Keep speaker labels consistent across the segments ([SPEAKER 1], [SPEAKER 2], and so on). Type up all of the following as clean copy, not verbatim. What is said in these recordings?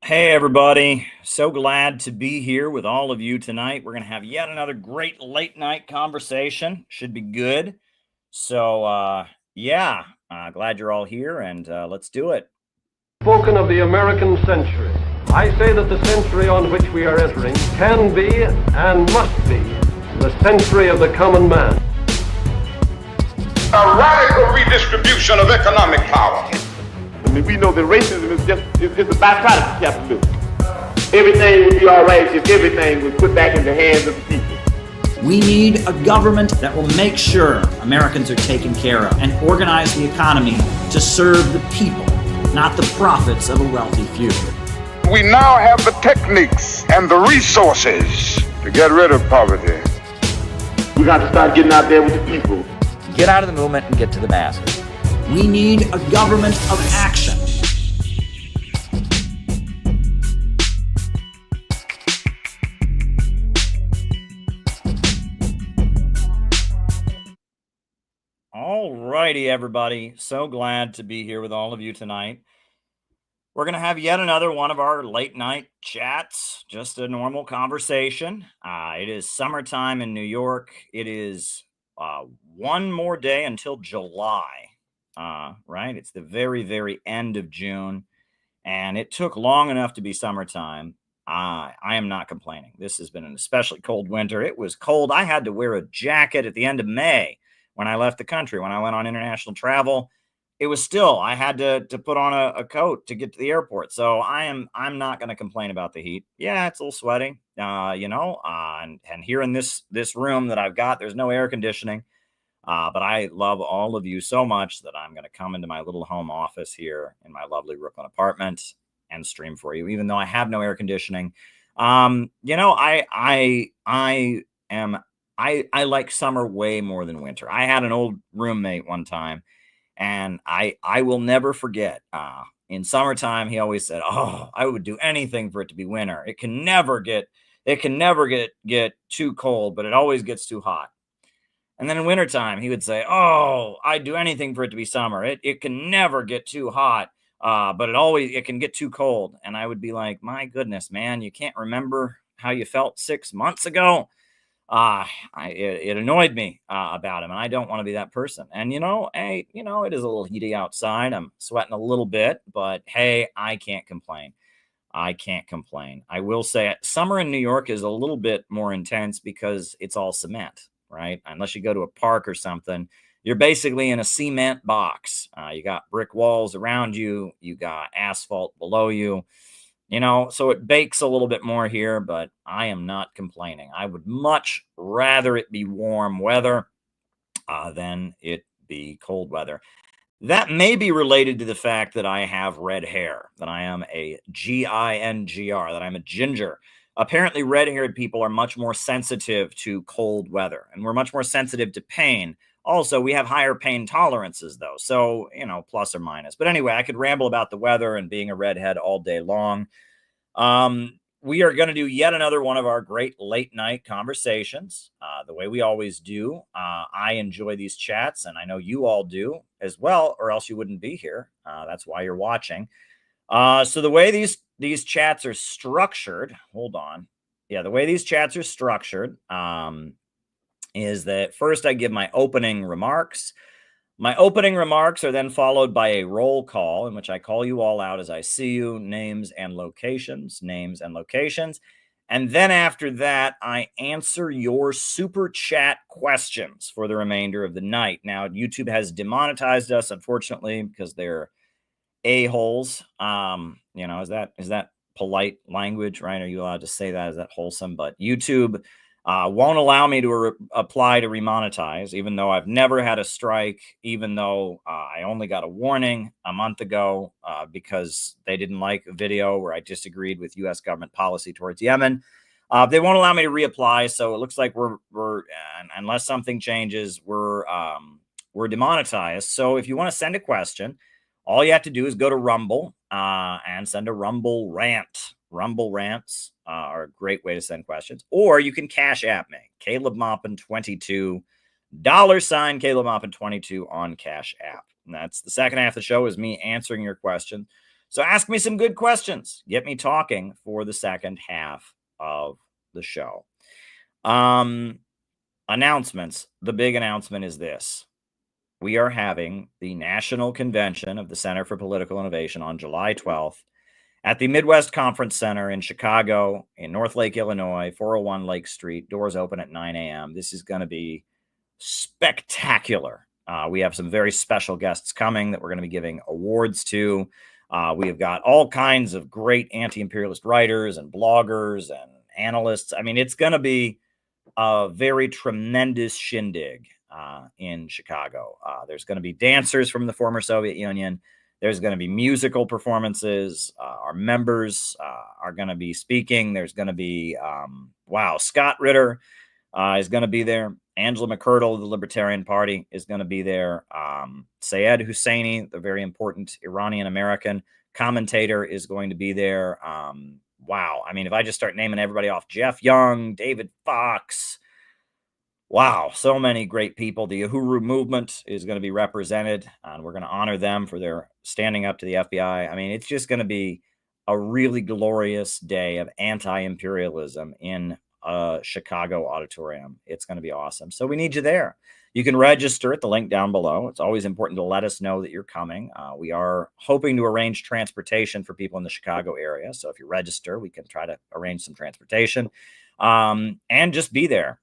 [SPEAKER 1] Hey, everybody. So glad to be here with all of you tonight. We're going to have yet another great late night conversation. Should be good. Glad you're all here, and let's do it.
[SPEAKER 2] Spoken of the American century. I say that the century on which we are entering can be and must be the century of the common man.
[SPEAKER 3] A radical redistribution of economic power.
[SPEAKER 4] I mean, we know that racism is a byproduct of capitalism. Everything would be all right if everything was put back in the hands of the people.
[SPEAKER 5] We need a government that will make sure Americans are taken care of and organize the economy to serve the people, not the profits of a wealthy few.
[SPEAKER 3] We now have the techniques and the resources to get rid of poverty.
[SPEAKER 4] We got to start getting out there with the people.
[SPEAKER 6] Get out of the movement and get to the masses.
[SPEAKER 5] We need a government of action.
[SPEAKER 1] All righty, everybody. So glad to be here with all of you tonight. We're going to have yet another one of our late night chats, just a normal conversation. It is summertime in New York. It is one more day until July. Right? It's the very, very end of June, and it took long enough to be summertime. I am not complaining. This has been an especially cold winter. It was cold. I had to wear a jacket at the end of May when I left the country. When I went on international travel, it was still, I had to put on a coat to get to the airport. So I'm not going to complain about the heat. Yeah, it's a little sweaty, and here in this room that I've got, there's no air conditioning. But I love all of you so much that I'm going to come into my little home office here in my lovely Brooklyn apartment and stream for you, even though I have no air conditioning. I like summer way more than winter. I had an old roommate one time, and I will never forget. In summertime, he always said, "Oh, I would do anything for it to be winter. It can never get too cold, but it always gets too hot." And then in wintertime, he would say, "Oh, I'd do anything for it to be summer. It can never get too hot, but it can get too cold." And I would be like, "My goodness, man, you can't remember how you felt 6 months ago?" It annoyed me about him, and I don't want to be that person. And it is a little heaty outside. I'm sweating a little bit, but hey, I can't complain. I can't complain. I will say summer in New York is a little bit more intense because it's all cement. Right? Unless you go to a park or something, you're basically in a cement box. You got brick walls around you. You got asphalt below you, so it bakes a little bit more here, but I am not complaining. I would much rather it be warm weather than it be cold weather. That may be related to the fact that I have red hair, that I am a GINGR, that I'm a ginger. Apparently, red-haired people are much more sensitive to cold weather, and we're much more sensitive to pain. Also, we have higher pain tolerances, though, so, plus or minus. But anyway, I could ramble about the weather and being a redhead all day long. We are going to do yet another one of our great late-night conversations, the way we always do. I enjoy these chats, and I know you all do as well, or else you wouldn't be here. That's why you're watching. So the way these chats are structured, hold on. Yeah, the way these chats are structured is that first I give my opening remarks. My opening remarks are then followed by a roll call in which I call you all out as I see you, names and locations. And then after that, I answer your super chat questions for the remainder of the night. Now, YouTube has demonetized us, unfortunately, because they're a-holes. Is that polite language, right? Are you allowed to say that? Is that wholesome? But YouTube won't allow me to apply to remonetize, even though I've never had a strike, even though I only got a warning a month ago because they didn't like a video where I disagreed with U.S. government policy towards Yemen. They won't allow me to reapply, so it looks like we're unless something changes, we're demonetized. So if you want to send a question, all you have to do is go to Rumble and send a Rumble rant. Rumble rants are a great way to send questions. Or you can Cash App me, Caleb Maupin 22, $ Caleb Maupin 22 on Cash App. And that's the second half of the show is me answering your question. So ask me some good questions. Get me talking for the second half of the show. Announcements. The big announcement is this. We are having the National Convention of the Center for Political Innovation on July 12th at the Midwest Conference Center in Chicago, in North Lake, Illinois, 401 Lake Street. Doors open at 9 a.m. This is going to be spectacular. We have some very special guests coming that we're going to be giving awards to. We have got all kinds of great anti-imperialist writers and bloggers and analysts. I mean, it's going to be a very tremendous shindig in Chicago. There's going to be dancers from the former Soviet Union. There's going to be musical performances. Our members are going to be speaking. There's going to be, Scott Ritter is going to be there. Angela McCurdle of the Libertarian Party is going to be there. Sayed Husseini, the very important Iranian-American commentator, is going to be there. Wow. I mean, if I just start naming everybody off, Jeff Young, David Fox, wow, so many great people. The Uhuru movement is going to be represented, and we're going to honor them for their standing up to the FBI. I mean, it's just going to be a really glorious day of anti-imperialism in a Chicago auditorium. It's going to be awesome. So we need you there. You can register at the link down below. It's always important to let us know that you're coming. We are hoping to arrange transportation for people in the Chicago area. So if you register, we can try to arrange some transportation. And just be there.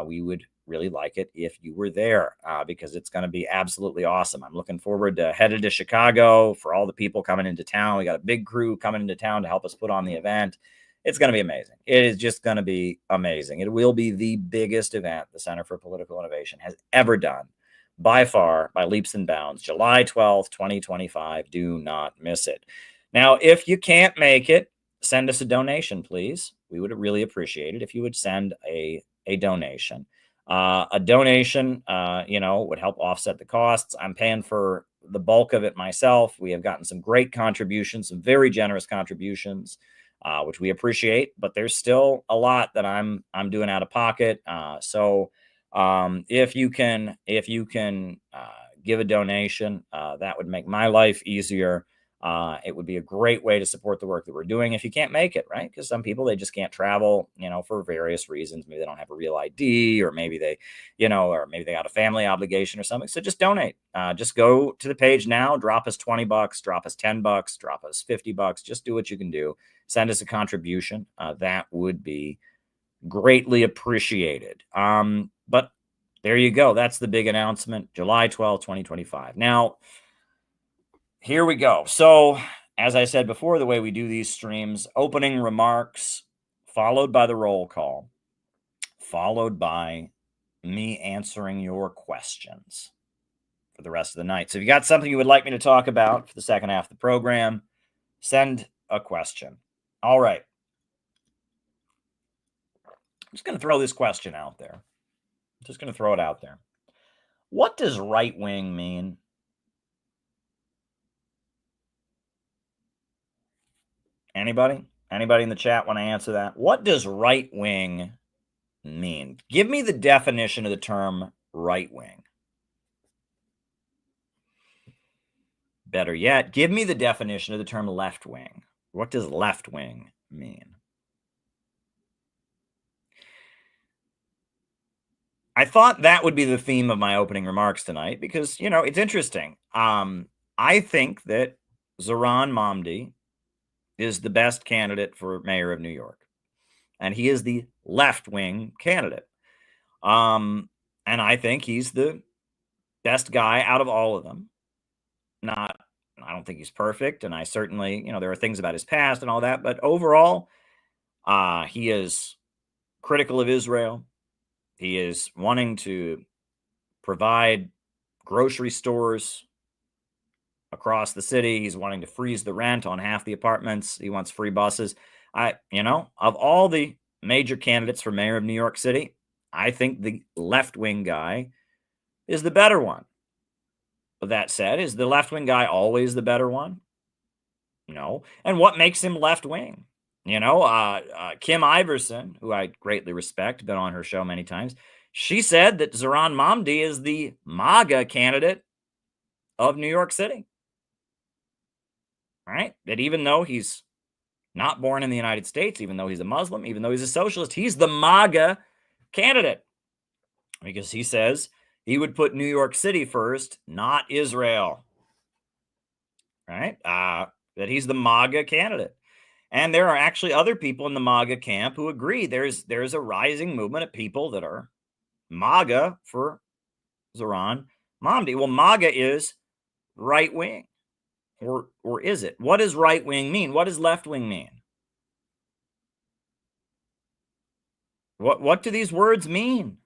[SPEAKER 1] We would really like it if you were there because it's going to be absolutely awesome. I'm looking forward to headed to Chicago for all the people coming into town. We got a big crew coming into town to help us put on the event. It's going to be amazing. It is just going to be amazing. It will be the biggest event the Center for Political Innovation has ever done, by far, by leaps and bounds. July 12th, 2025. Do not miss it. Now, if you can't make it, send us a donation, please. We would really appreciate it if you would send a donation. A donation, would help offset the costs. I'm paying for the bulk of it myself. We have gotten some great contributions, some very generous contributions, which we appreciate, but there's still a lot that I'm doing out of pocket. So if you can give a donation, that would make my life easier. It would be a great way to support the work that we're doing if you can't make it, right? Because some people, they just can't travel, for various reasons. Maybe they don't have a real ID, or maybe they, or maybe they got a family obligation or something. So just donate. Just go to the page now, drop us $20, drop us $10, drop us $50. Just do what you can do. Send us a contribution. That would be greatly appreciated. But there you go. That's the big announcement, July 12th, 2025. Now, here we go. So, as I said before, the way we do these streams, opening remarks, followed by the roll call, followed by me answering your questions for the rest of the night. So if you got something you would like me to talk about for the second half of the program, send a question. All right. I'm just going to throw this question out there. I'm just going to throw it out there. What does right wing mean? Anybody in the chat want to answer that? What does right wing mean? Give me the definition of the term right wing. Better yet, give me the definition of the term left wing. What does left wing mean? I thought that would be the theme of my opening remarks tonight because, it's interesting. I think that Zohran Mamdani is the best candidate for mayor of New York. And he is the left-wing candidate. And I think he's the best guy out of all of them. I don't think he's perfect. And I certainly, there are things about his past and all that. But overall, he is critical of Israel. He is wanting to provide grocery stores across the city. He's wanting to freeze the rent on half the apartments. He wants free buses. Of all the major candidates for mayor of New York City, I think the left-wing guy is the better one. But that said, is the left-wing guy always the better one? No. And what makes him left-wing? Kim Iverson, who I greatly respect, been on her show many times, she said that Zohran Mamdani is the MAGA candidate of New York City. right? That even though he's not born in the United States, even though he's a Muslim, even though he's a socialist, he's the MAGA candidate because he says he would put New York City first, not Israel, right? That he's the MAGA candidate. And there are actually other people in the MAGA camp who agree there's a rising movement of people that are MAGA for Zoran Mamdi. Well, MAGA is right wing, or is it? What does right wing mean? What does left wing mean? What do these words mean?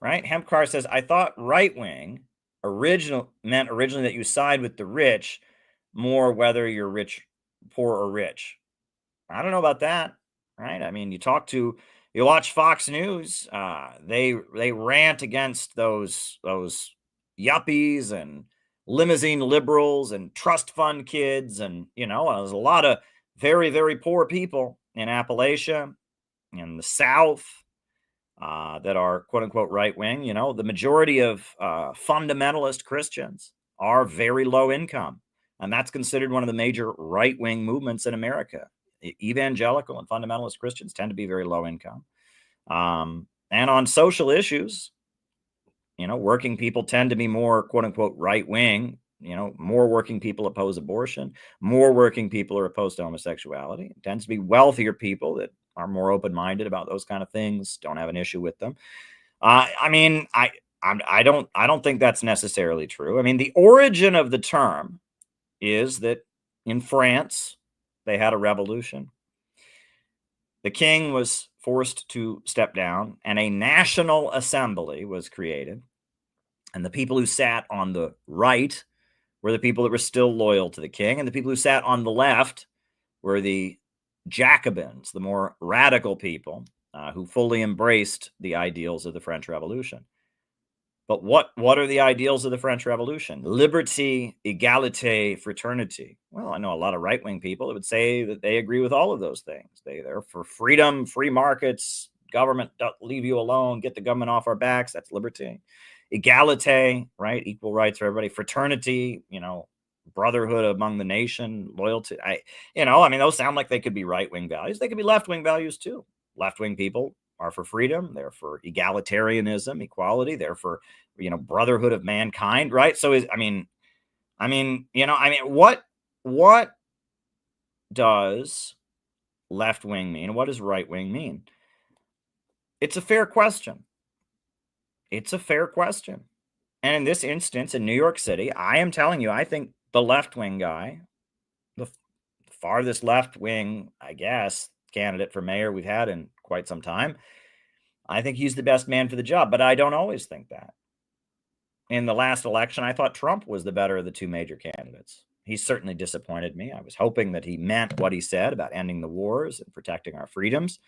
[SPEAKER 1] Right? Hempcar says, I thought right wing meant originally that you side with the rich more whether you're rich, poor, or rich. I don't know about that, right? I mean, you watch Fox News, they rant against those yuppies and limousine liberals and trust fund kids, and there's a lot of very, very poor people in Appalachia, in the South, that are quote unquote right wing. The majority of fundamentalist Christians are very low income, and that's considered one of the major right wing movements in America. Evangelical and fundamentalist Christians tend to be very low income. And on social issues, working people tend to be more quote unquote right wing. More working people oppose abortion. More working people are opposed to homosexuality. It tends to be wealthier people that are more open-minded about those kind of things, don't have an issue with them. I don't think that's necessarily true. I mean, the origin of the term is that in France, they had a revolution. The king was forced to step down, and a national assembly was created. And the people who sat on the right were the people that were still loyal to the king, and the people who sat on the left were the Jacobins, the more radical people who fully embraced the ideals of the French Revolution. But what are the ideals of the French Revolution? Liberty, égalité, fraternity. Well, I know a lot of right-wing people that would say that they agree with all of those things. They're for freedom, free markets, government don't leave you alone, get the government off our backs. That's liberty. Égalité, right? Equal rights for everybody. Fraternity, brotherhood among the nation, loyalty. Those sound like they could be right-wing values. They could be left-wing values too. Left-wing people are for freedom. They're for egalitarianism, equality. They're for, brotherhood of mankind, right? So what does left-wing mean? What does right-wing mean? It's a fair question. It's a fair question. And in this instance, in New York City, I am telling you, I think the left-wing guy, the farthest left-wing, I guess, candidate for mayor we've had in quite some time, I think he's the best man for the job, but I don't always think that. In the last election, I thought Trump was the better of the two major candidates. He certainly disappointed me. I was hoping that he meant what he said about ending the wars and protecting our freedoms.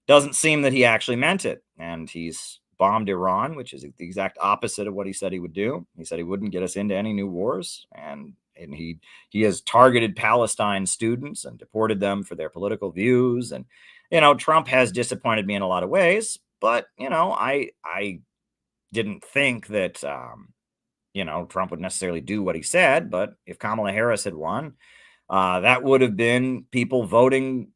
[SPEAKER 1] Doesn't seem that he actually meant it, and he's bombed Iran, which is the exact opposite of what he said he would do. He said he wouldn't get us into any new wars, and he has targeted Palestine students and deported them for their political views. And Trump has disappointed me in a lot of ways, but I didn't think that Trump would necessarily do what he said. But if Kamala Harris had won, that would have been people voting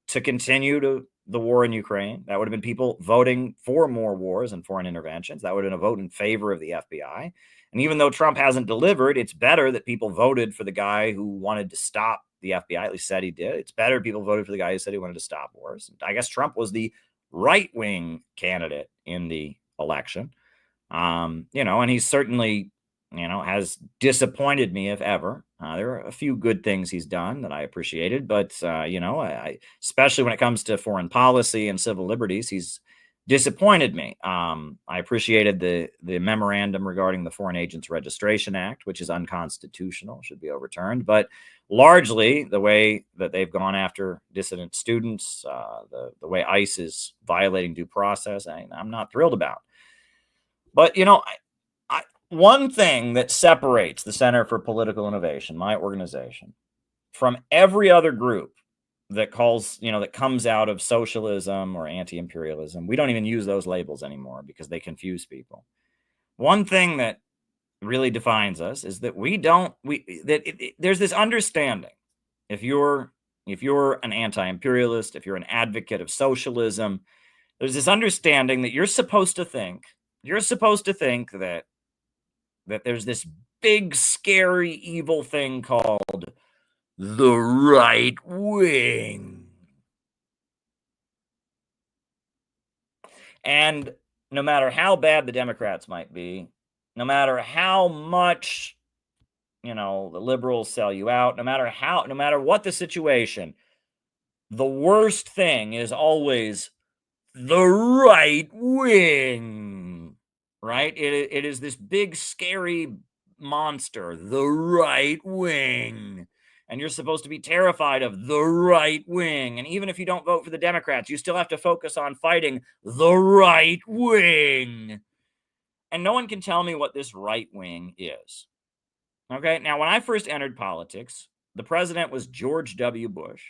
[SPEAKER 1] to continue the war in Ukraine. That would have been people voting for more wars and foreign interventions. That would have been a vote in favor of the FBI. And even though Trump hasn't delivered, it's better that people voted for the guy who wanted to stop the FBI, at least said he did. It's better people voted for the guy who said he wanted to stop wars. I guess Trump was the right-wing candidate in the election. And he certainly, has disappointed me, if ever. There are a few good things he's done that I appreciated, but, I especially when it comes to foreign policy and civil liberties, he's disappointed me. I appreciated the memorandum regarding the Foreign Agents Registration Act, which is unconstitutional, should be overturned. But largely, the way that they've gone after dissident students, the way ICE is violating due process, I'm not thrilled about. But, one thing that separates the Center for Political Innovation, my organization, from every other group that that comes out of socialism or anti-imperialism, we don't even use those labels anymore because they confuse people. One thing that really defines us is that there's this understanding. If you're an anti-imperialist, if you're an advocate of socialism, there's this understanding that you're supposed to think that there's this big, scary, evil thing called the right wing. And no matter how bad the Democrats might be, no matter how much, the liberals sell you out, no matter what the situation, the worst thing is always the right wing, right? It is this big, scary monster, the right wing. And you're supposed to be terrified of the right wing. And even if you don't vote for the Democrats, you still have to focus on fighting the right wing. And no one can tell me what this right wing is. Okay, now when I first entered politics, the president was George W. Bush.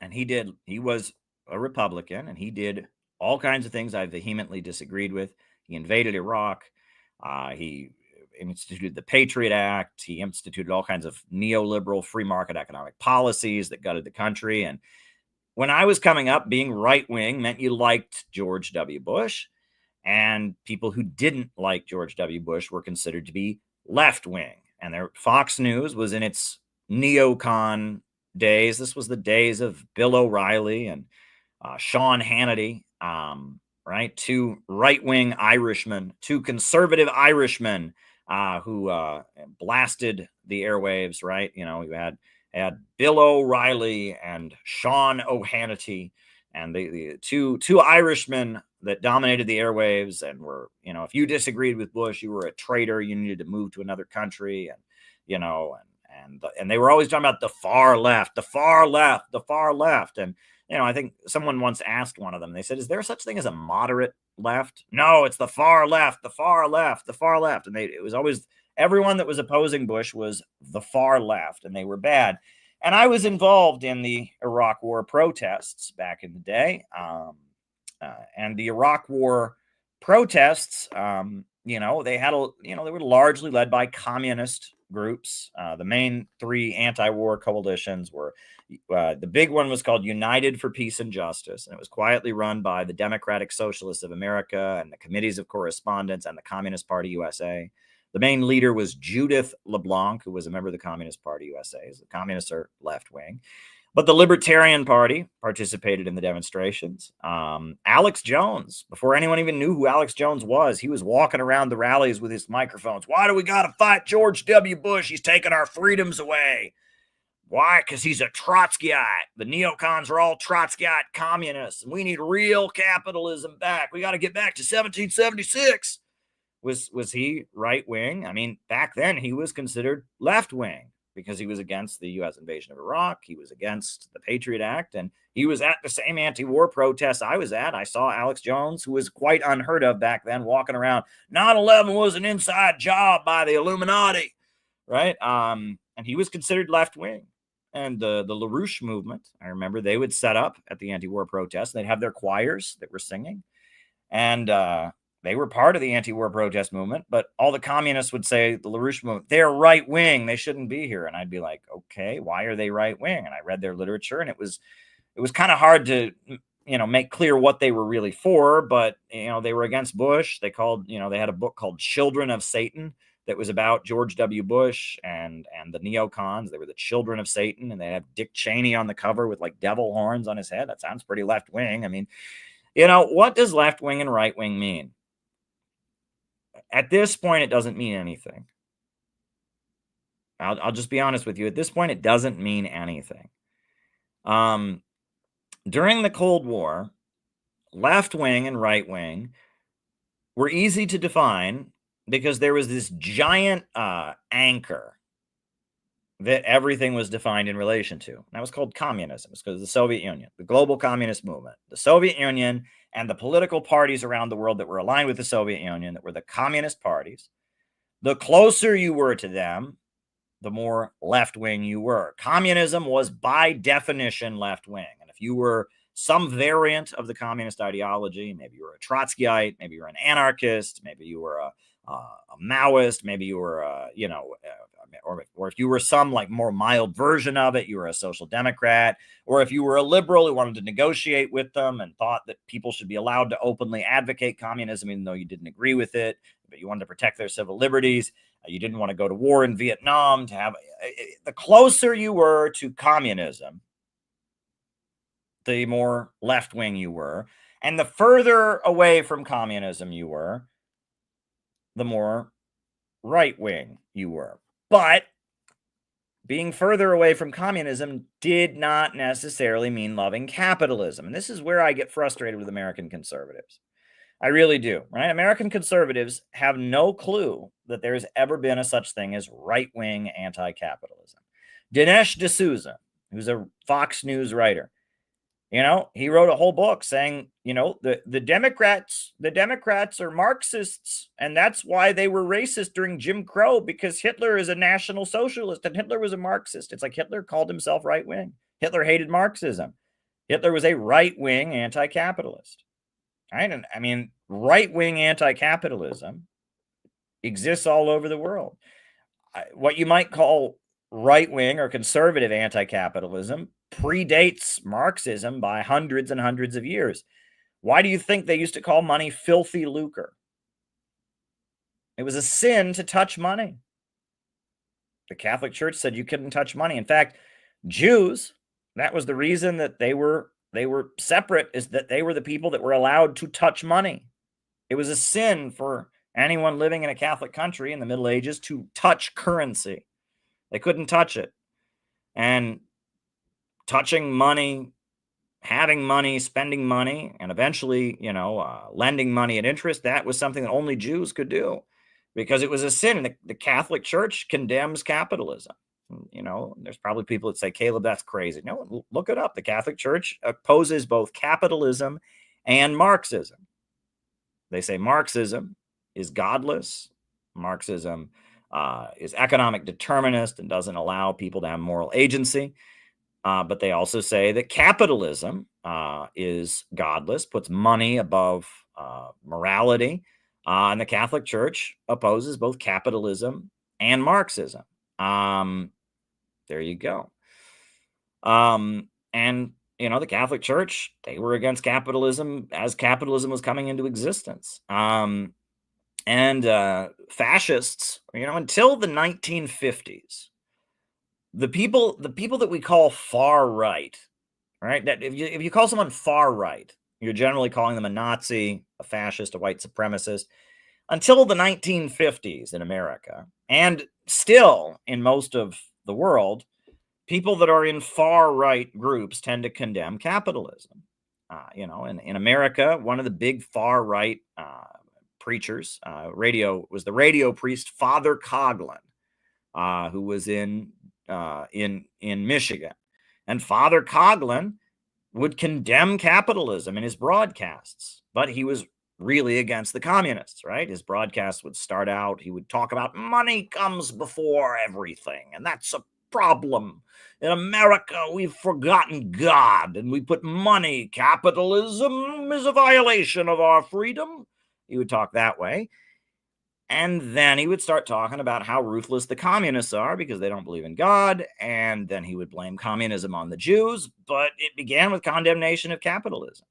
[SPEAKER 1] And he was a Republican, and he did all kinds of things I vehemently disagreed with. He invaded Iraq. He instituted the Patriot Act. He instituted all kinds of neoliberal free market economic policies that gutted the country. And when I was coming up, being right-wing meant you liked George W. Bush. And people who didn't like George W. Bush were considered to be left-wing. And Fox News was in its neocon days. This was the days of Bill O'Reilly and Sean Hannity, right? Two right-wing Irishmen, two conservative Irishmen who blasted the airwaves, right? You had Bill O'Reilly and Sean O'Hannity, and the two Irishmen that dominated the airwaves and were, if you disagreed with Bush, you were a traitor. You needed to move to another country, and they were always talking about the far left, the far left, the far left. And, I think someone once asked one of them, they said, is there such thing as a moderate left? No, it's the far left, the far left, the far left. And it was always, everyone that was opposing Bush was the far left, and they were bad. And I was involved in the Iraq War protests back in the day. And the Iraq War protests, they were largely led by communist groups. The main three anti-war coalitions were, the big one was called United for Peace and Justice, and it was quietly run by the Democratic Socialists of America and the Committees of Correspondence and the Communist Party USA. The main leader was Judith LeBlanc, who was a member of the Communist Party USA. The communists are left-wing. But the Libertarian Party participated in the demonstrations. Alex Jones, before anyone even knew who Alex Jones was, he was walking around the rallies with his microphones. Why do we got to fight George W. Bush? He's taking our freedoms away. Why? Because he's a Trotskyite. The neocons are all Trotskyite communists. And we need real capitalism back. We got to get back to 1776. Was he right-wing? I mean, back then he was considered left-wing, because he was against the U.S. invasion of Iraq. He was against the Patriot Act, and he was at the same anti-war protests I was at. I saw Alex Jones, who was quite unheard of back then, walking around. 9/11 was an inside job by the Illuminati, right? And he was considered left-wing. And the LaRouche movement, I remember they would set up at the anti-war protests. They'd have their choirs that were singing. And they were part of the anti-war protest movement, but all the communists would say, the LaRouche movement, they're right-wing, they shouldn't be here. And I'd be like, okay, why are they right-wing? And I read their literature, and it was kind of hard to, make clear what they were really for, but, they were against Bush. They had a book called Children of Satan that was about George W. Bush and the neocons. They were the children of Satan, and they had Dick Cheney on the cover with like devil horns on his head. That sounds pretty left-wing. I mean, what does left-wing and right-wing mean? At this point, it doesn't mean anything. I'll just be honest with you. At this point, it doesn't mean anything. During the Cold War, left-wing and right-wing were easy to define because there was this giant anchor that everything was defined in relation to. And that was called communism. It's because of the Soviet Union, the global communist movement. The Soviet Union and the political parties around the world that were aligned with the Soviet Union, that were the communist parties, the closer you were to them, the more left-wing you were. Communism was by definition left-wing. And if you were some variant of the communist ideology, maybe you were a Trotskyite, maybe you were an anarchist, maybe you were a Maoist, maybe you were, or if you were some like more mild version of it, you were a social democrat, or if you were a liberal who wanted to negotiate with them and thought that people should be allowed to openly advocate communism, even though you didn't agree with it, but you wanted to protect their civil liberties. You didn't want to go to war in Vietnam. The closer you were to communism, the more left-wing you were. And the further away from communism you were, the more right-wing you were. But being further away from communism did not necessarily mean loving capitalism. And this is where I get frustrated with American conservatives. I really do, right? American conservatives have no clue that there's ever been a such thing as right-wing anti-capitalism. Dinesh D'Souza, who's a Fox News writer, he wrote a whole book saying, the Democrats are Marxists, and that's why they were racist during Jim Crow, because Hitler is a National Socialist and Hitler was a Marxist. It's like Hitler called himself right-wing. Hitler hated Marxism. Hitler was a right-wing anti-capitalist. Right? And I mean, right-wing anti-capitalism exists all over the world. What you might call right-wing or conservative anti-capitalism predates Marxism by hundreds and hundreds of years. Why do you think they used to call money filthy lucre? It was a sin to touch money. The Catholic Church said you couldn't touch money. In fact, Jews, that was the reason that they were separate, is that they were the people that were allowed to touch money. It was a sin for anyone living in a Catholic country in the Middle Ages to touch currency. They couldn't touch it. And touching money, having money, spending money, and eventually, lending money at interest, that was something that only Jews could do because it was a sin. And the Catholic Church condemns capitalism. There's probably people that say, Caleb, that's crazy. No, look it up. The Catholic Church opposes both capitalism and Marxism. They say Marxism is godless. Marxism is economic determinist and doesn't allow people to have moral agency. But they also say that capitalism is godless, puts money above morality. And the Catholic Church opposes both capitalism and Marxism. There you go. And, the Catholic Church, they were against capitalism as capitalism was coming into existence. And fascists, until the 1950s, the people that we call far right, right? That if you call someone far right, you're generally calling them a Nazi, a fascist, a white supremacist. Until the 1950s in America, and still in most of the world, people that are in far right groups tend to condemn capitalism. In America, one of the big far right preachers, was the radio priest Father Coughlin, who was in Michigan, and Father Coughlin would condemn capitalism in his broadcasts, but he was really against the communists, right? His broadcasts would start out, he would talk about money comes before everything, and that's a problem. In America, we've forgotten God, and we put money. Capitalism is a violation of our freedom. He would talk that way. And then he would start talking about how ruthless the communists are because they don't believe in God. And then he would blame communism on the Jews. But it began with condemnation of capitalism.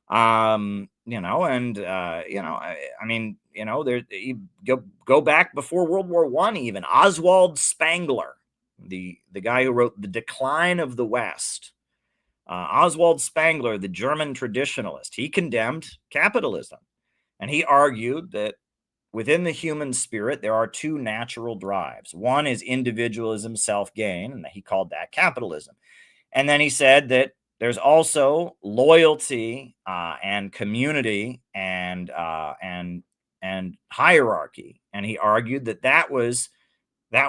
[SPEAKER 1] You go back before World War I, even Oswald Spengler, the guy who wrote The Decline of the West. Oswald Spengler, the German traditionalist, he condemned capitalism. And he argued that within the human spirit, there are two natural drives. One is individualism, self-gain, and he called that capitalism. And then he said that there's also loyalty and community and hierarchy. And he argued that was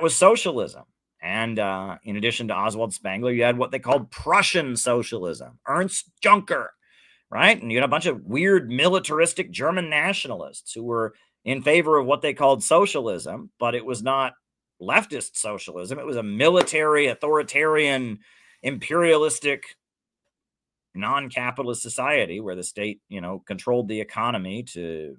[SPEAKER 1] socialism. And in addition to Oswald Spengler, you had what they called Prussian socialism, Ernst Juncker, right? And you had a bunch of weird militaristic German nationalists who were in favor of what they called socialism, but it was not leftist socialism. It was a military, authoritarian, imperialistic non-capitalist society where the state, controlled the economy to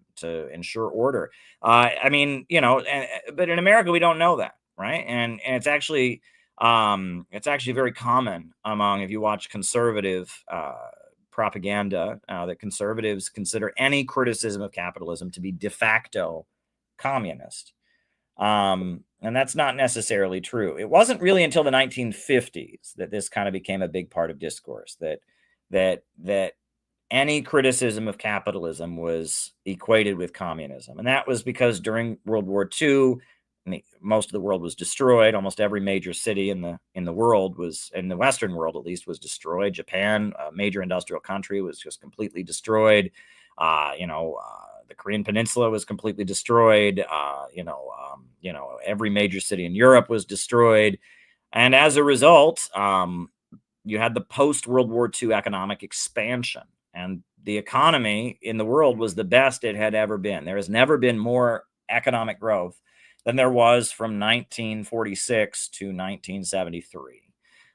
[SPEAKER 1] ensure order. I mean, but in America we don't know that, right? And it's actually very common among, if you watch conservative propaganda, that conservatives consider any criticism of capitalism to be de facto communist. And that's not necessarily true. It wasn't really until the 1950s that this kind of became a big part of discourse, that any criticism of capitalism was equated with communism. And that was because during World War II, most of the world was destroyed. Almost every major city in the world was, in the Western world at least, was destroyed. Japan, a major industrial country, was just completely destroyed. The Korean Peninsula was completely destroyed. Every major city in Europe was destroyed. And as a result, you had the post-World War II economic expansion. And the economy in the world was the best it had ever been. There has never been more economic growth than there was from 1946 to 1973.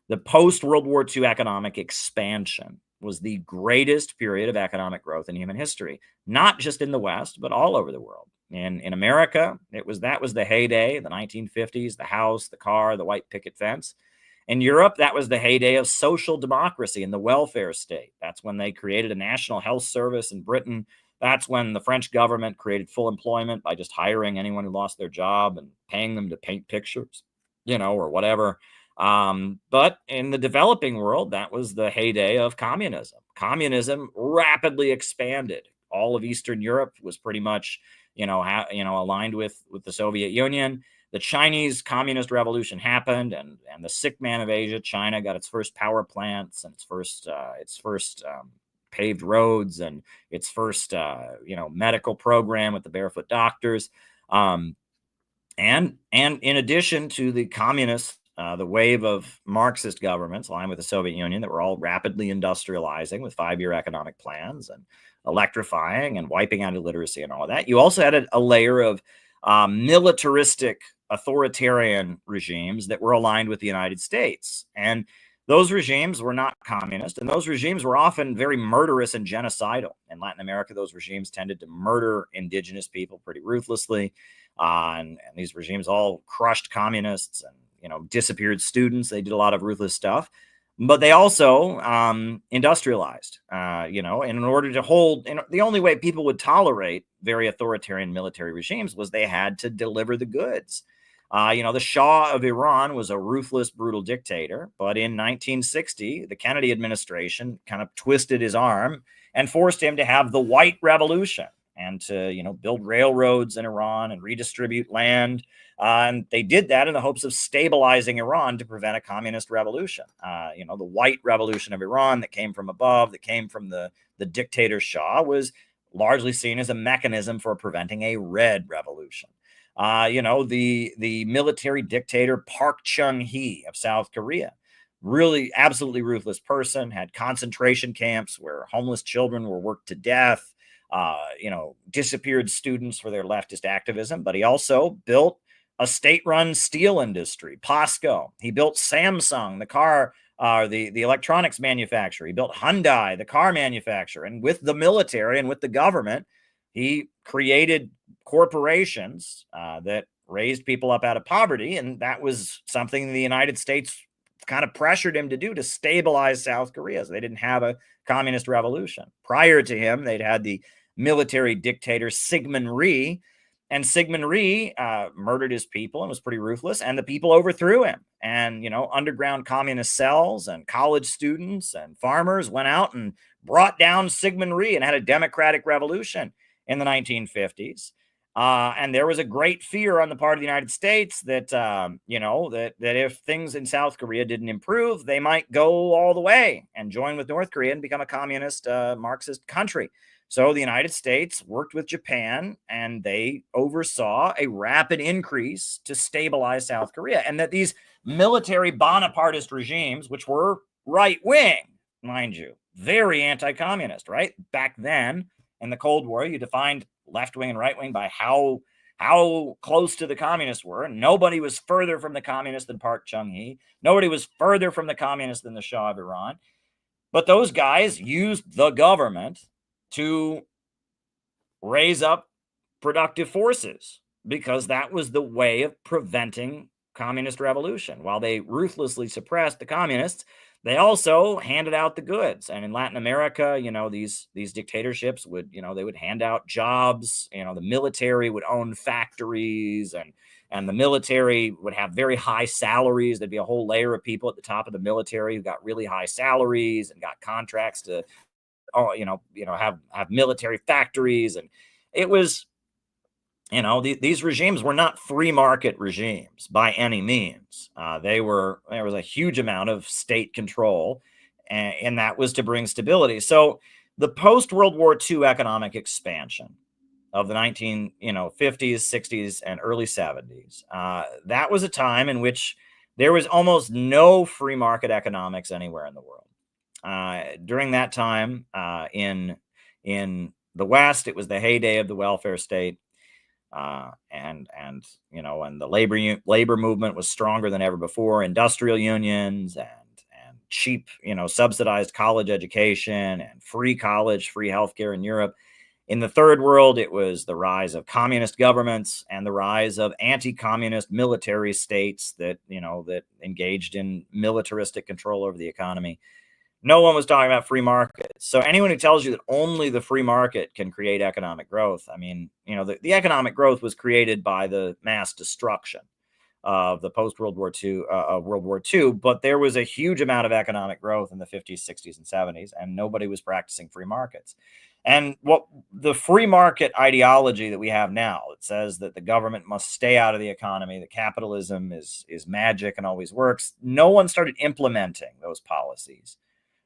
[SPEAKER 1] The post-World War II economic expansion was the greatest period of economic growth in human history, not just in the West, but all over the world. In America, that was the heyday, the 1950s, the house, the car, the white picket fence. In Europe, that was the heyday of social democracy and the welfare state. That's when they created a national health service in Britain. That's when the French government created full employment by just hiring anyone who lost their job and paying them to paint pictures, or whatever. But in the developing world, that was the heyday of communism. Communism rapidly expanded. All of Eastern Europe was pretty much, aligned with the Soviet Union. The Chinese Communist Revolution happened, and the sick man of Asia, China, got its first power plants and its first paved roads and its first medical program with the barefoot doctors. And in addition to the communists, the wave of Marxist governments aligned with the Soviet Union that were all rapidly industrializing with 5-year economic plans and electrifying and wiping out illiteracy and all of that. You also had a layer of militaristic authoritarian regimes that were aligned with the United States. And those regimes were not communist, and those regimes were often very murderous and genocidal. In Latin America, those regimes tended to murder indigenous people pretty ruthlessly. And these regimes all crushed communists and disappeared students. They did a lot of ruthless stuff, but they also industrialized, and in order to hold, the only way people would tolerate very authoritarian military regimes was they had to deliver the goods. The Shah of Iran was a ruthless, brutal dictator, but in 1960, the Kennedy administration kind of twisted his arm and forced him to have the White Revolution and to, build railroads in Iran and redistribute land. And they did that in the hopes of stabilizing Iran to prevent a communist revolution. The White Revolution of Iran that came from above, that came from the dictator Shah, was largely seen as a mechanism for preventing a Red Revolution. The military dictator Park Chung-hee of South Korea, really absolutely ruthless person, had concentration camps where homeless children were worked to death, disappeared students for their leftist activism. But he also built a state-run steel industry, POSCO. He built Samsung, the car, the electronics manufacturer. He built Hyundai, the car manufacturer. And with the military and with the government, he created corporations that raised people up out of poverty. And that was something the United States kind of pressured him to do to stabilize South Korea. So they didn't have a communist revolution. Prior to him, they'd had the military dictator Syngman Rhee. And Syngman Rhee murdered his people and was pretty ruthless. And the people overthrew him. And, underground communist cells and college students and farmers went out and brought down Syngman Rhee and had a democratic revolution in the 1950s. And there was a great fear on the part of the United States that, that if things in South Korea didn't improve, they might go all the way and join with North Korea and become a communist Marxist country. So the United States worked with Japan, and they oversaw a rapid increase to stabilize South Korea. And that these military Bonapartist regimes, which were right-wing, mind you, very anti-communist, right? Back then, in the Cold War, you defined left-wing and right-wing by how close to the communists were. Nobody was further from the communists than Park Chung-hee. Nobody was further from the communists than the Shah of Iran. But those guys used the government to raise up productive forces because that was the way of preventing communist revolution. While they ruthlessly suppressed the communists, they also handed out the goods. And in Latin America, these dictatorships would, they would hand out jobs. The military would own factories, and the military would have very high salaries. There'd be a whole layer of people at the top of the military who got really high salaries and got contracts to, have military factories. And it was, these regimes were not free market regimes by any means. There was a huge amount of state control, and that was to bring stability. So the post-World War II economic expansion of the 1950s, 60s, and early 70s, that was a time in which there was almost no free market economics anywhere in the world. During that time, in the West, it was the heyday of the welfare state. And the labor movement was stronger than ever before. Industrial unions and cheap, subsidized college education and free college, free healthcare in Europe. In the third world, it was the rise of communist governments and the rise of anti-communist military states that engaged in militaristic control over the economy. No one was talking about free markets. So anyone who tells you that only the free market can create economic growth, I mean, the economic growth was created by the mass destruction of the post-World War II, World War II, but there was a huge amount of economic growth in the 50s, 60s, and 70s, and nobody was practicing free markets. And what the free market ideology that we have now, it says that the government must stay out of the economy, that capitalism is magic and always works. No one started implementing those policies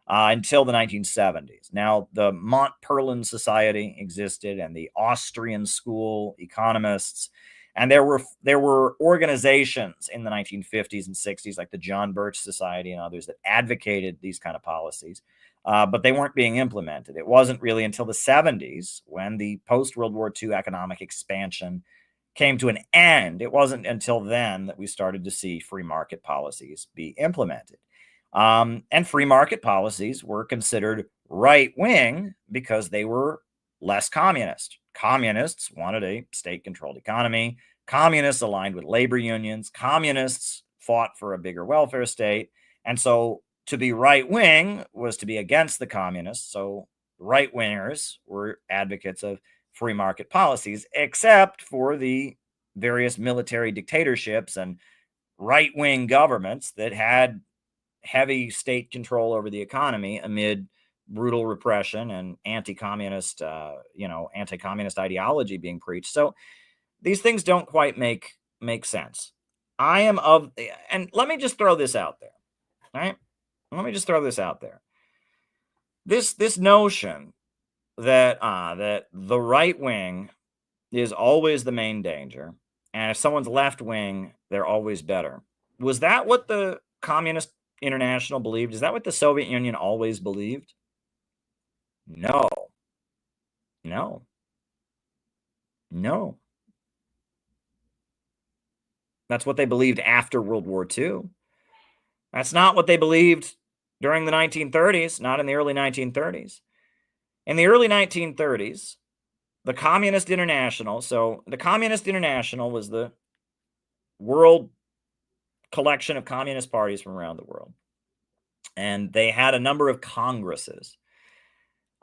[SPEAKER 1] until the 1970s. Now, the Montpellier Society existed, and the Austrian school economists, and there were organizations in the 1950s and 60s, like the John Birch Society and others, that advocated these kind of policies, but they weren't being implemented. It wasn't really until the 70s, when the post-World War II economic expansion came to an end, it wasn't until then that we started to see free market policies be implemented. And free market policies were considered right-wing because they were less communist. Communists wanted a state-controlled economy. Communists aligned with labor unions. Communists fought for a bigger welfare state. And so to be right-wing was to be against the communists. So right-wingers were advocates of free market policies, except for the various military dictatorships and right-wing governments that had heavy state control over the economy amid brutal repression and anti-communist ideology being preached. So these things don't quite make sense. And let me just throw this out there, right? Let me just throw this out there. This notion that that the right wing is always the main danger, and if someone's left wing, they're always better. Was that what the Communist International believed? Is that what the Soviet Union always believed? No. That's what they believed after World War II. That's not what they believed during the 1930s, not in the early 1930s. In the early 1930s, the Communist International, so the Communist International was the world collection of communist parties from around the world. And they had a number of congresses.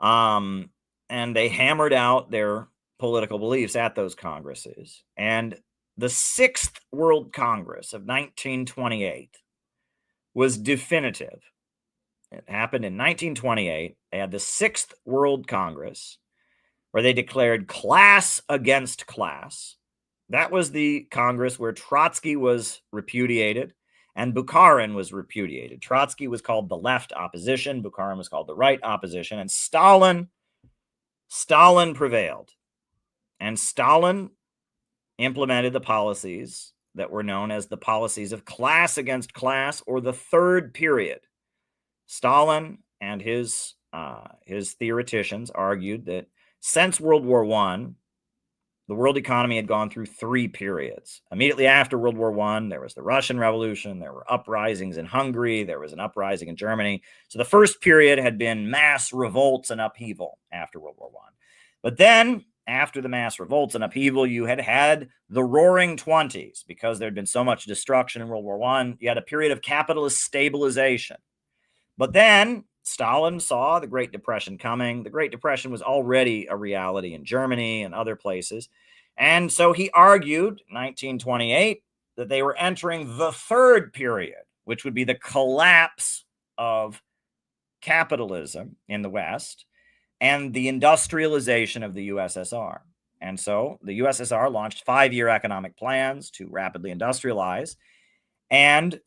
[SPEAKER 1] And they hammered out their political beliefs at those congresses. And the Sixth World Congress of 1928 was definitive. It happened in 1928. They had the Sixth World Congress where they declared class against class. That was the Congress where Trotsky was repudiated and Bukharin was repudiated. Trotsky was called the left opposition. Bukharin was called the right opposition. And Stalin prevailed. And Stalin implemented the policies that were known as the policies of class against class, or the third period. Stalin and his theoreticians argued that since World War I, the world economy had gone through 3 periods. Immediately after World War I, there was the Russian Revolution, there were uprisings in Hungary, there was an uprising in Germany. So the first period had been mass revolts and upheaval after World War I. But then, after the mass revolts and upheaval, you had the Roaring Twenties, because there'd been so much destruction in World War I. You had a period of capitalist stabilization. But then Stalin saw the Great Depression coming. The Great Depression was already a reality in Germany and other places. And so he argued in 1928 that they were entering the third period, which would be the collapse of capitalism in the West and the industrialization of the USSR. And so the USSR launched 5-year economic plans to rapidly industrialize, and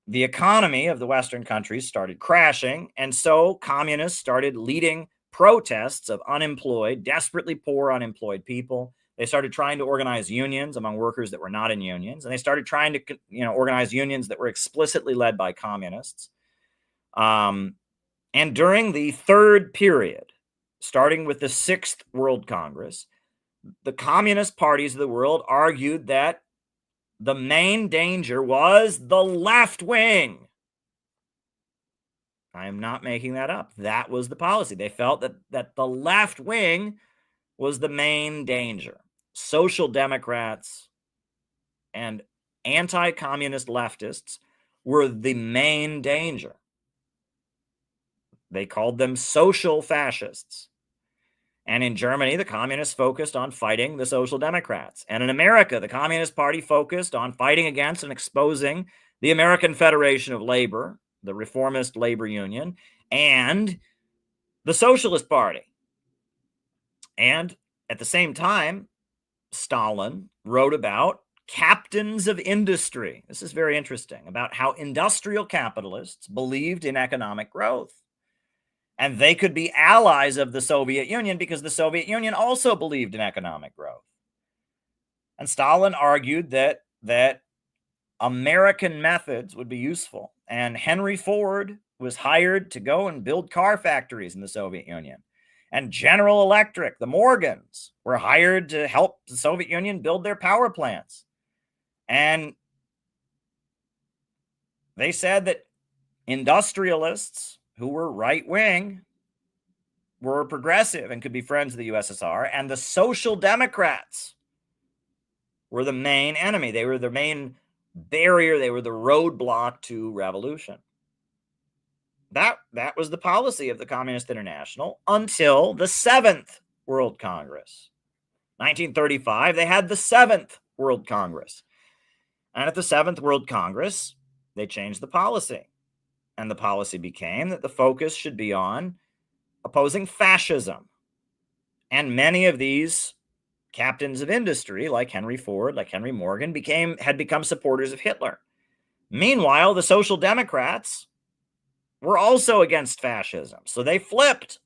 [SPEAKER 1] the economy of the Western countries started crashing, and so communists started leading protests of unemployed, desperately poor unemployed people. They started trying to organize unions among workers that were not in unions, and they started trying to organize unions that were explicitly led by communists. And during the third period, starting with the 6th World Congress, the communist parties of the world argued that the main danger was the left wing. I am not making that up. That was the policy. They felt that the left wing was the main danger. Social democrats and anti-communist leftists were the main danger. They called them social fascists. And in Germany, the communists focused on fighting the Social Democrats. And in America, the Communist Party focused on fighting against and exposing the American Federation of Labor, the Reformist Labor Union, and the Socialist Party. And at the same time, Stalin wrote about captains of industry. This is very interesting, about how industrial capitalists believed in economic growth. And they could be allies of the Soviet Union because the Soviet Union also believed in economic growth. And Stalin argued that American methods would be useful. And Henry Ford was hired to go and build car factories in the Soviet Union. And General Electric, the Morgans, were hired to help the Soviet Union build their power plants. And they said that industrialists who were right-wing were progressive and could be friends of the USSR, and the Social Democrats were the main enemy. They were the main barrier. They were the roadblock to revolution. That was the policy of the Communist International until the 7th World Congress. 1935, they had the 7th World Congress. And at the 7th World Congress, they changed the policy. And the policy became that the focus should be on opposing fascism. And many of these captains of industry, like Henry Ford, like Henry Morgan, had become supporters of Hitler. Meanwhile, the Social Democrats were also against fascism. So they flipped.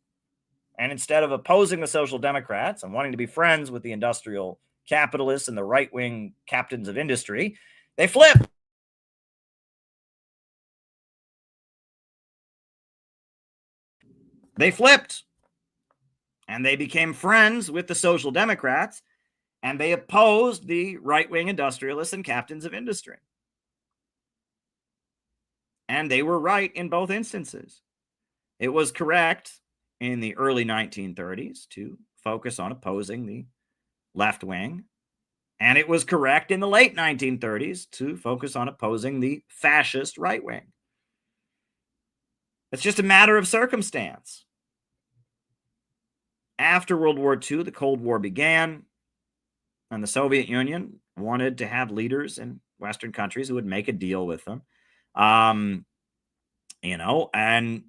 [SPEAKER 1] And instead of opposing the Social Democrats and wanting to be friends with the industrial capitalists and the right-wing captains of industry, they flipped. They flipped, and they became friends with the Social Democrats, and they opposed the right-wing industrialists and captains of industry. And they were right in both instances. It was correct in the early 1930s to focus on opposing the left wing, and it was correct in the late 1930s to focus on opposing the fascist right wing. It's just a matter of circumstance. After World War II, the Cold War began, and the Soviet Union wanted to have leaders in Western countries who would make a deal with them. And the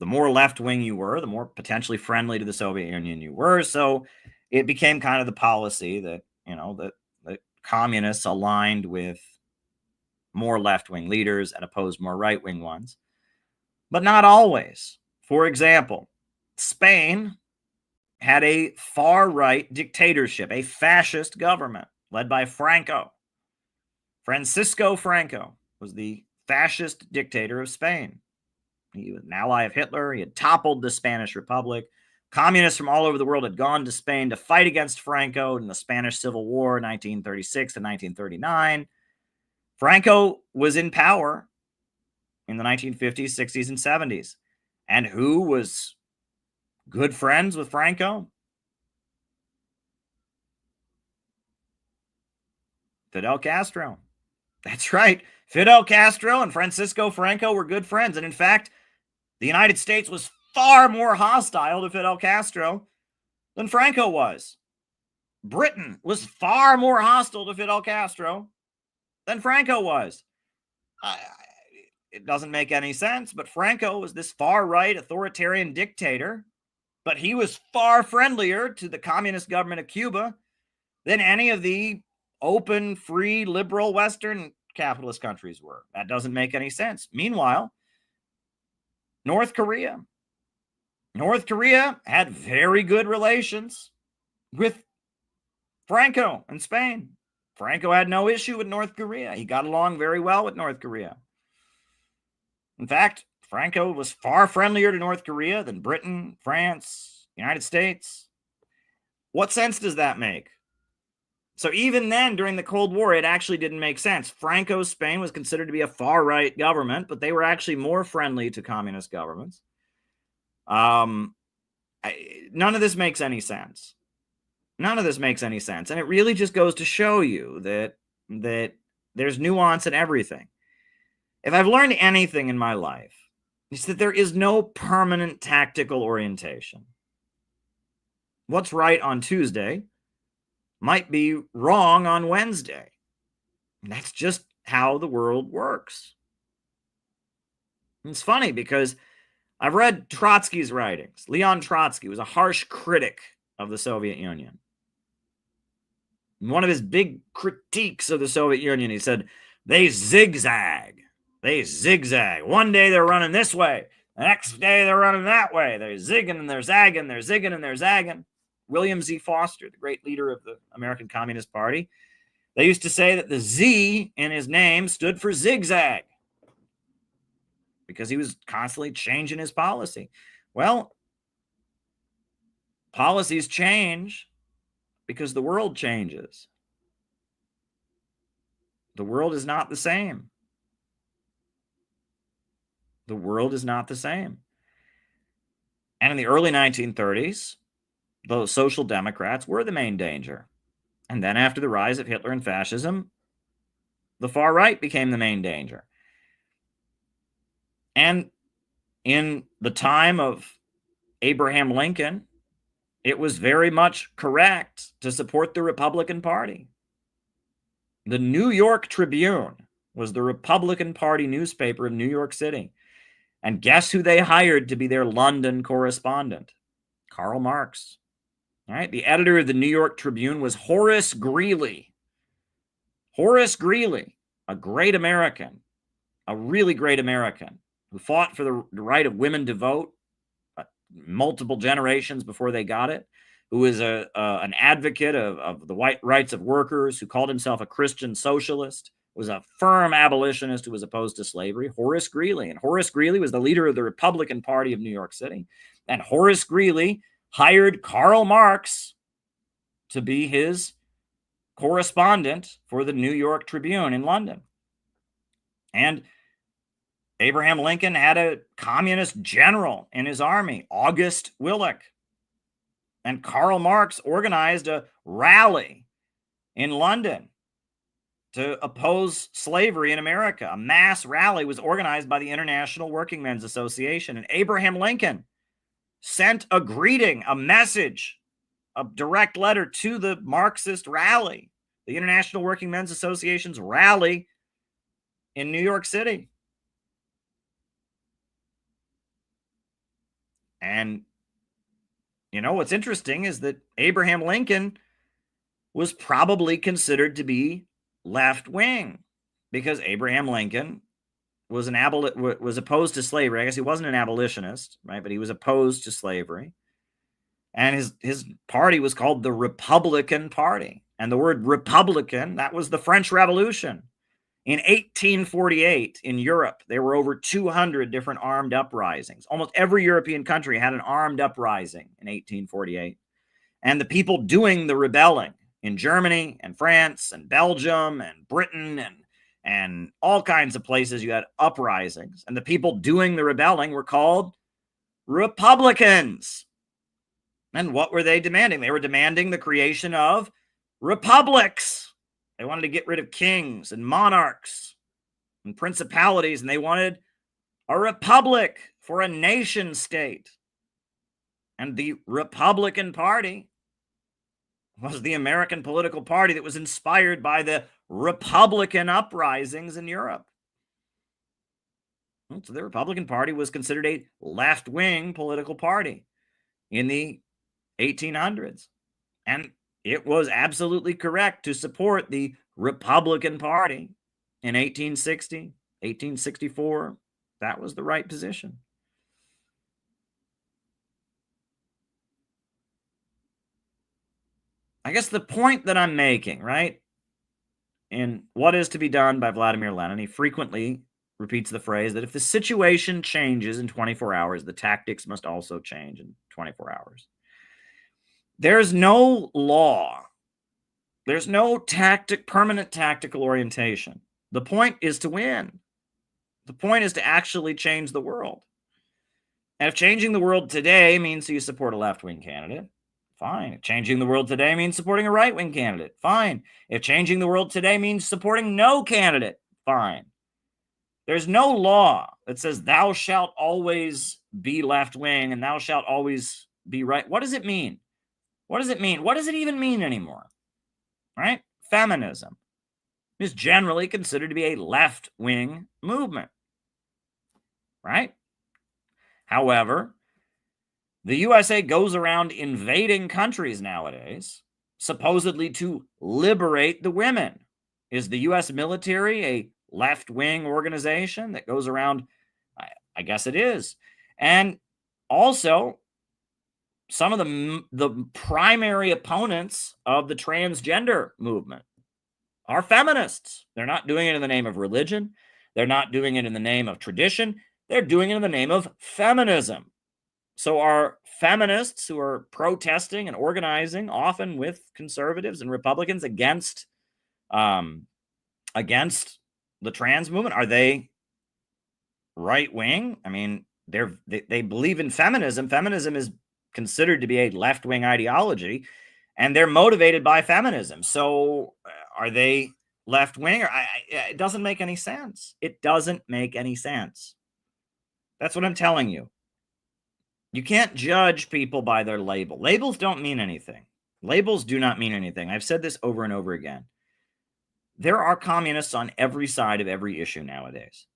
[SPEAKER 1] more left-wing you were, the more potentially friendly to the Soviet Union you were. So it became kind of the policy that, that communists aligned with more left-wing leaders and opposed more right-wing ones. But not always. For example, Spain had a far-right dictatorship, a fascist government led by Franco. Francisco Franco was the fascist dictator of Spain. He was an ally of Hitler. He had toppled the Spanish Republic,
[SPEAKER 5] Communists from all over the world had gone to Spain to fight against Franco in the Spanish Civil War, 1936 to 1939. Franco was in power in the 1950s, 60s, and 70s. And who was good friends with Franco? Fidel Castro. That's right. Fidel Castro and Francisco Franco were good friends. And in fact, the United States was far more hostile to Fidel Castro than Franco was. Britain was far more hostile to Fidel Castro than Franco was. It doesn't make any sense, but Franco was this far-right authoritarian dictator, but he was far friendlier to the communist government of Cuba than any of the open, free, liberal, Western capitalist countries were. That doesn't make any sense. Meanwhile, North Korea had very good relations with Franco and Spain. Franco had no issue with North Korea. He got along very well with North Korea. In fact, Franco was far friendlier to North Korea than Britain, France, United States. What sense does that make? So even then, during the Cold War, it actually didn't make sense. Franco's Spain was considered to be a far-right government, but they were actually more friendly to communist governments. None of this makes any sense. None of this makes any sense. And it really just goes to show you that there's nuance in everything. If I've learned anything in my life, it's that there is no permanent tactical orientation. What's right on Tuesday might be wrong on Wednesday. And that's just how the world works. And it's funny because I've read Trotsky's writings. Leon Trotsky was a harsh critic of the Soviet Union. And one of his big critiques of the Soviet Union, he said, they zigzag. They zigzag. One day they're running this way. The next day they're running that way. They're zigging and they're zagging. They're zigging and they're zagging. William Z. Foster, the great leader of the American Communist Party, they used to say that the Z in his name stood for zigzag because he was constantly changing his policy. Well, policies change because the world changes. The world is not the same. The world is not the same. And in the early 1930s, the Social Democrats were the main danger. And then after the rise of Hitler and fascism, the far right became the main danger. And in the time of Abraham Lincoln, it was very much correct to support the Republican Party. The New York Tribune was the Republican Party newspaper of New York City. And guess who they hired to be their London correspondent? Karl Marx. All right, the editor of the New York Tribune was Horace Greeley. Horace Greeley, a great American, a really great American, who fought for the right of women to vote multiple generations before they got it, who was an advocate of the white rights of workers, who called himself a Christian socialist, was a firm abolitionist who was opposed to slavery, Horace Greeley. And Horace Greeley was the leader of the Republican Party of New York City. And Horace Greeley hired Karl Marx to be his correspondent for the New York Tribune in London. And Abraham Lincoln had a communist general in his army, August Willich. And Karl Marx organized a rally in London to oppose slavery in America. A mass rally was organized by the International Working Men's Association. And Abraham Lincoln sent a greeting, a message, a direct letter to the Marxist rally, the International Working Men's Association's rally in New York City. And, you know, what's interesting is that Abraham Lincoln was probably considered to be left-wing because Abraham Lincoln was was opposed to slavery. I guess he wasn't an abolitionist, right? But he was opposed to slavery. And his party was called the Republican Party. And the word Republican, that was the French Revolution. In 1848, in Europe, there were over 200 different armed uprisings. Almost every European country had an armed uprising in 1848. And the people doing the rebelling in Germany and France and Belgium and Britain and all kinds of places, you had uprisings. And the people doing the rebelling were called Republicans. And what were they demanding? They were demanding the creation of republics. They wanted to get rid of kings and monarchs and principalities, and they wanted a republic for a nation state. And the Republican Party was the American political party that was inspired by the Republican uprisings in Europe. So the Republican Party was considered a left-wing political party in the 1800s. And it was absolutely correct to support the Republican Party in 1860, 1864. That was the right position. I guess the point that I'm making, right, in What Is to Be Done by Vladimir Lenin, he frequently repeats the phrase that if the situation changes in 24 hours, the tactics must also change in 24 hours. There's no law. There's no permanent tactical orientation. The point is to win. The point is to actually change the world. And if changing the world today means you support a left-wing candidate, fine. If changing the world today means supporting a right-wing candidate, fine. If changing the world today means supporting no candidate, fine. There's no law that says thou shalt always be left-wing and thou shalt always be right. What does it mean? What does it mean? What does it even mean anymore? Right? Feminism is generally considered to be a left-wing movement. Right? However, the USA goes around invading countries nowadays, supposedly to liberate the women. Is the U.S. military a left-wing organization that goes around? I guess it is. And also, some of the primary opponents of the transgender movement are feminists. They're not doing it in the name of religion. They're not doing it in the name of tradition. They're doing it in the name of feminism. So are feminists who are protesting and organizing, often with conservatives and Republicans, against the trans movement, are they right-wing? I mean, they believe in feminism. Feminism is considered to be a left-wing ideology, and they're motivated by feminism. So are they left-wing? It doesn't make any sense. It doesn't make any sense. That's what I'm telling you. You can't judge people by their label. Labels don't mean anything. Labels do not mean anything. I've said this over and over again. There are communists on every side of every issue nowadays.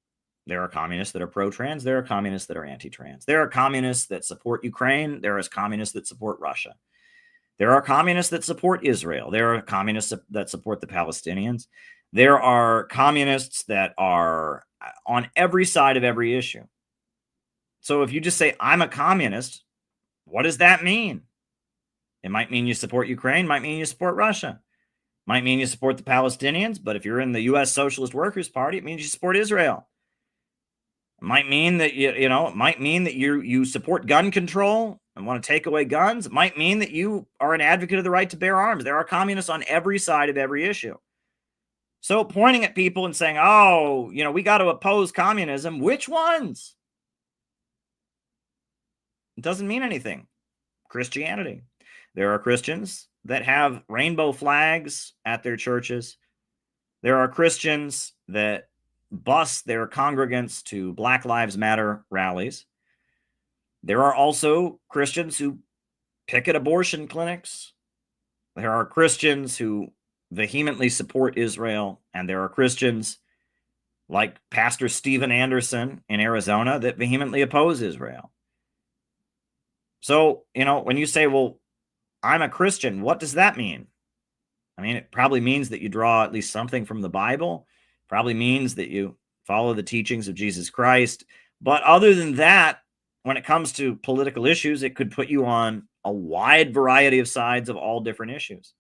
[SPEAKER 5] There are communists that are pro-trans. There are communists that are anti-trans. There are communists that support Ukraine. There are communists that support Russia. There are communists that support Israel. There are communists that support the Palestinians. There are communists that are on every side of every issue. So if you just say, I'm a communist, what does that mean? It might mean you support Ukraine, might mean you support Russia, might mean you support the Palestinians, but if you're in the U.S. Socialist Workers Party, it means you support Israel. It might mean that you support gun control and want to take away guns. It might mean that you are an advocate of the right to bear arms. There are communists on every side of every issue. So pointing at people and saying, oh, we got to oppose communism, which ones? It doesn't mean anything. Christianity. There are Christians that have rainbow flags at their churches. There are Christians that bus their congregants to Black Lives Matter rallies. There are also Christians who picket abortion clinics. There are Christians who vehemently support Israel. And there are Christians like Pastor Steven Anderson in Arizona that vehemently oppose Israel. So, when you say, well, I'm a Christian, what does that mean? I mean, it probably means that you draw at least something from the Bible. Probably means that you follow the teachings of Jesus Christ. But other than that, when it comes to political issues, it could put you on a wide variety of sides of all different issues.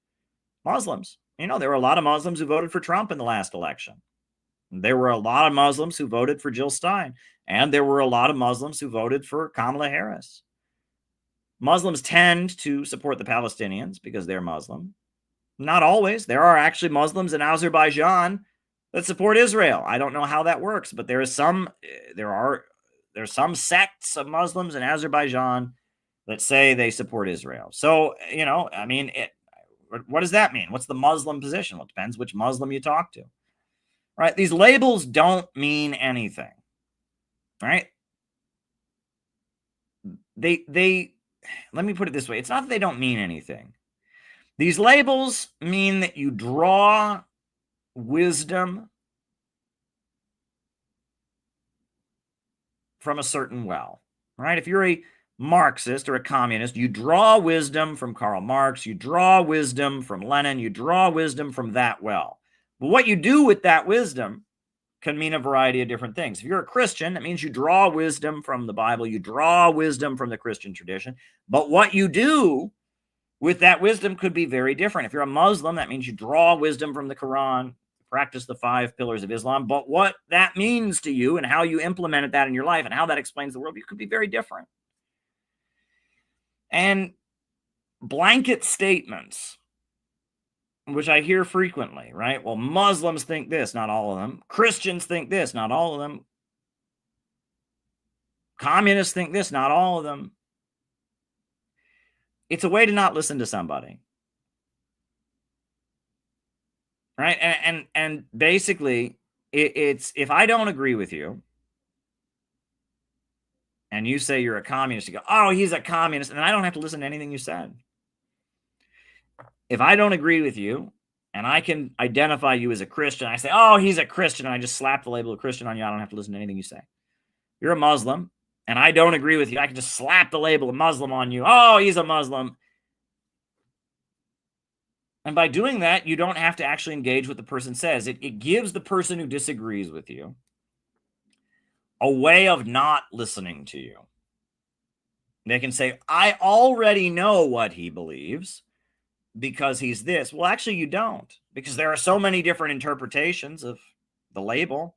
[SPEAKER 5] Muslims. There were a lot of Muslims who voted for Trump in the last election. There were a lot of Muslims who voted for Jill Stein, and there were a lot of Muslims who voted for Kamala Harris. Muslims tend to support the Palestinians because they're Muslim. Not always. There are actually Muslims in Azerbaijan that support Israel. I don't know how that works, but there's some sects of Muslims in Azerbaijan that say they support Israel. So, I mean, what does that mean? What's the Muslim position? Well, it depends which Muslim you talk to, right? These labels don't mean anything, right? Let me put it this way. It's not that they don't mean anything. These labels mean that you draw wisdom from a certain well, right? If you're a Marxist or a communist, you draw wisdom from Karl Marx, you draw wisdom from Lenin, you draw wisdom from that well. But what you do with that wisdom can mean a variety of different things. If you're a Christian, that means you draw wisdom from the Bible, you draw wisdom from the Christian tradition. But what you do with that wisdom could be very different. If you're a Muslim, that means you draw wisdom from the Quran, practice the 5 pillars of Islam. But what that means to you and how you implemented that in your life and how that explains the world, you could be very different. And blanket statements, which I hear frequently, right? Well, Muslims think this, not all of them. Christians think this, not all of them. Communists think this, not all of them. It's a way to not listen to somebody. Right? And basically, it's if I don't agree with you, and you say you're a communist, you go, oh, he's a communist, and I don't have to listen to anything you said. If I don't agree with you, and I can identify you as a Christian, I say, oh, he's a Christian, and I just slap the label of Christian on you, I don't have to listen to anything you say. You're a Muslim, and I don't agree with you, I can just slap the label of Muslim on you. Oh, he's a Muslim. And by doing that, you don't have to actually engage what the person says. It gives the person who disagrees with you a way of not listening to you. They can say, I already know what he believes because he's this. Well, actually, you don't, because there are so many different interpretations of the label.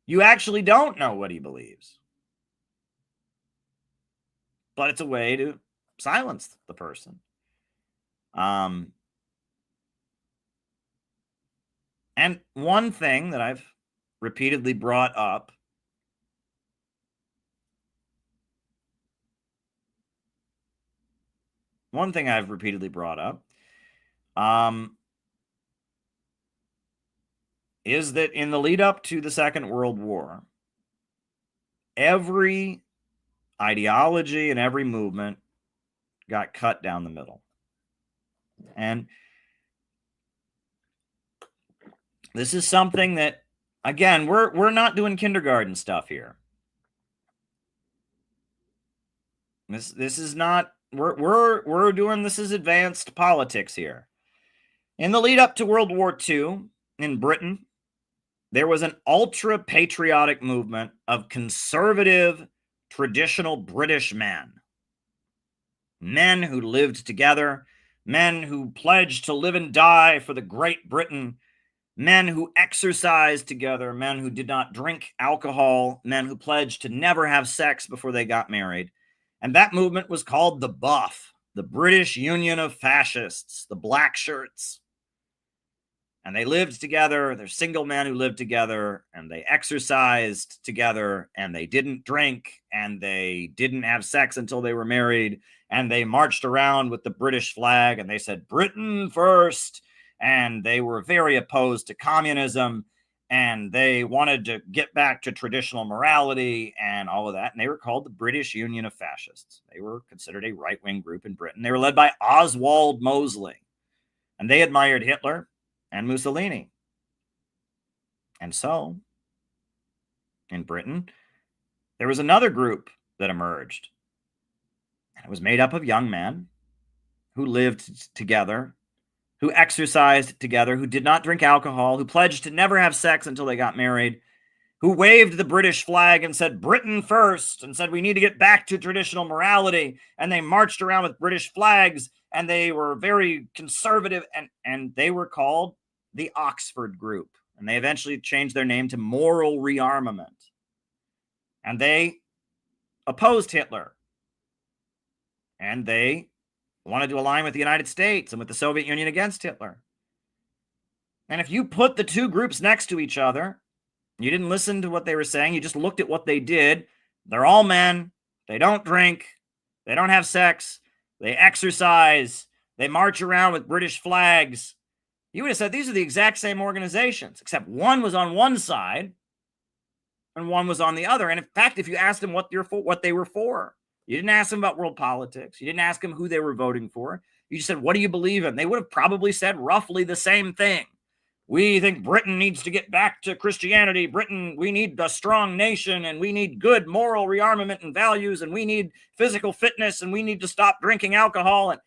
[SPEAKER 5] You actually don't know what he believes. But it's a way to silence the person. And one thing that I've repeatedly brought up is that in the lead up to the Second World War, every ideology and every movement got cut down the middle. And this is something that, again, we're not doing kindergarten stuff here. This is not, we're doing, this is advanced politics here. In the lead up to World War II in Britain, there was an ultra-patriotic movement of conservative, traditional British men. Men who lived together, men who pledged to live and die for the Great Britain, men who exercised together, men who did not drink alcohol, men who pledged to never have sex before they got married. And that movement was called the BUF, the British Union of Fascists, the Black Shirts. And they lived together. They're single men who lived together, and they exercised together, and they didn't drink, and they didn't have sex until they were married, and they marched around with the British flag, and they said, Britain first. And they were very opposed to communism, and they wanted to get back to traditional morality and all of that. And they were called the British Union of Fascists. They were considered a right-wing group in Britain. They were led by Oswald Mosley, and they admired Hitler and Mussolini. And so, in Britain, there was another group that emerged. And it was made up of young men who lived together, who exercised together, who did not drink alcohol, who pledged to never have sex until they got married, who waved the British flag and said, Britain first, and said, we need to get back to traditional morality. And they marched around with British flags, and they were very conservative, and they were called the Oxford Group. And they eventually changed their name to Moral Rearmament. And they opposed Hitler. And they wanted to align with the United States and with the Soviet Union against Hitler. And if you put the two groups next to each other, you didn't listen to what they were saying, you just looked at what they did. They're all men. They don't drink. They don't have sex. They exercise. They march around with British flags. You would have said these are the exact same organizations, except one was on one side and one was on the other. And in fact, if you asked them what they were for, you didn't ask them about world politics. You didn't ask them who they were voting for. You just said, what do you believe in? They would have probably said roughly the same thing. We think Britain needs to get back to Christianity. Britain, we need a strong nation, and we need good moral rearmament and values, and we need physical fitness, and we need to stop drinking alcohol. And,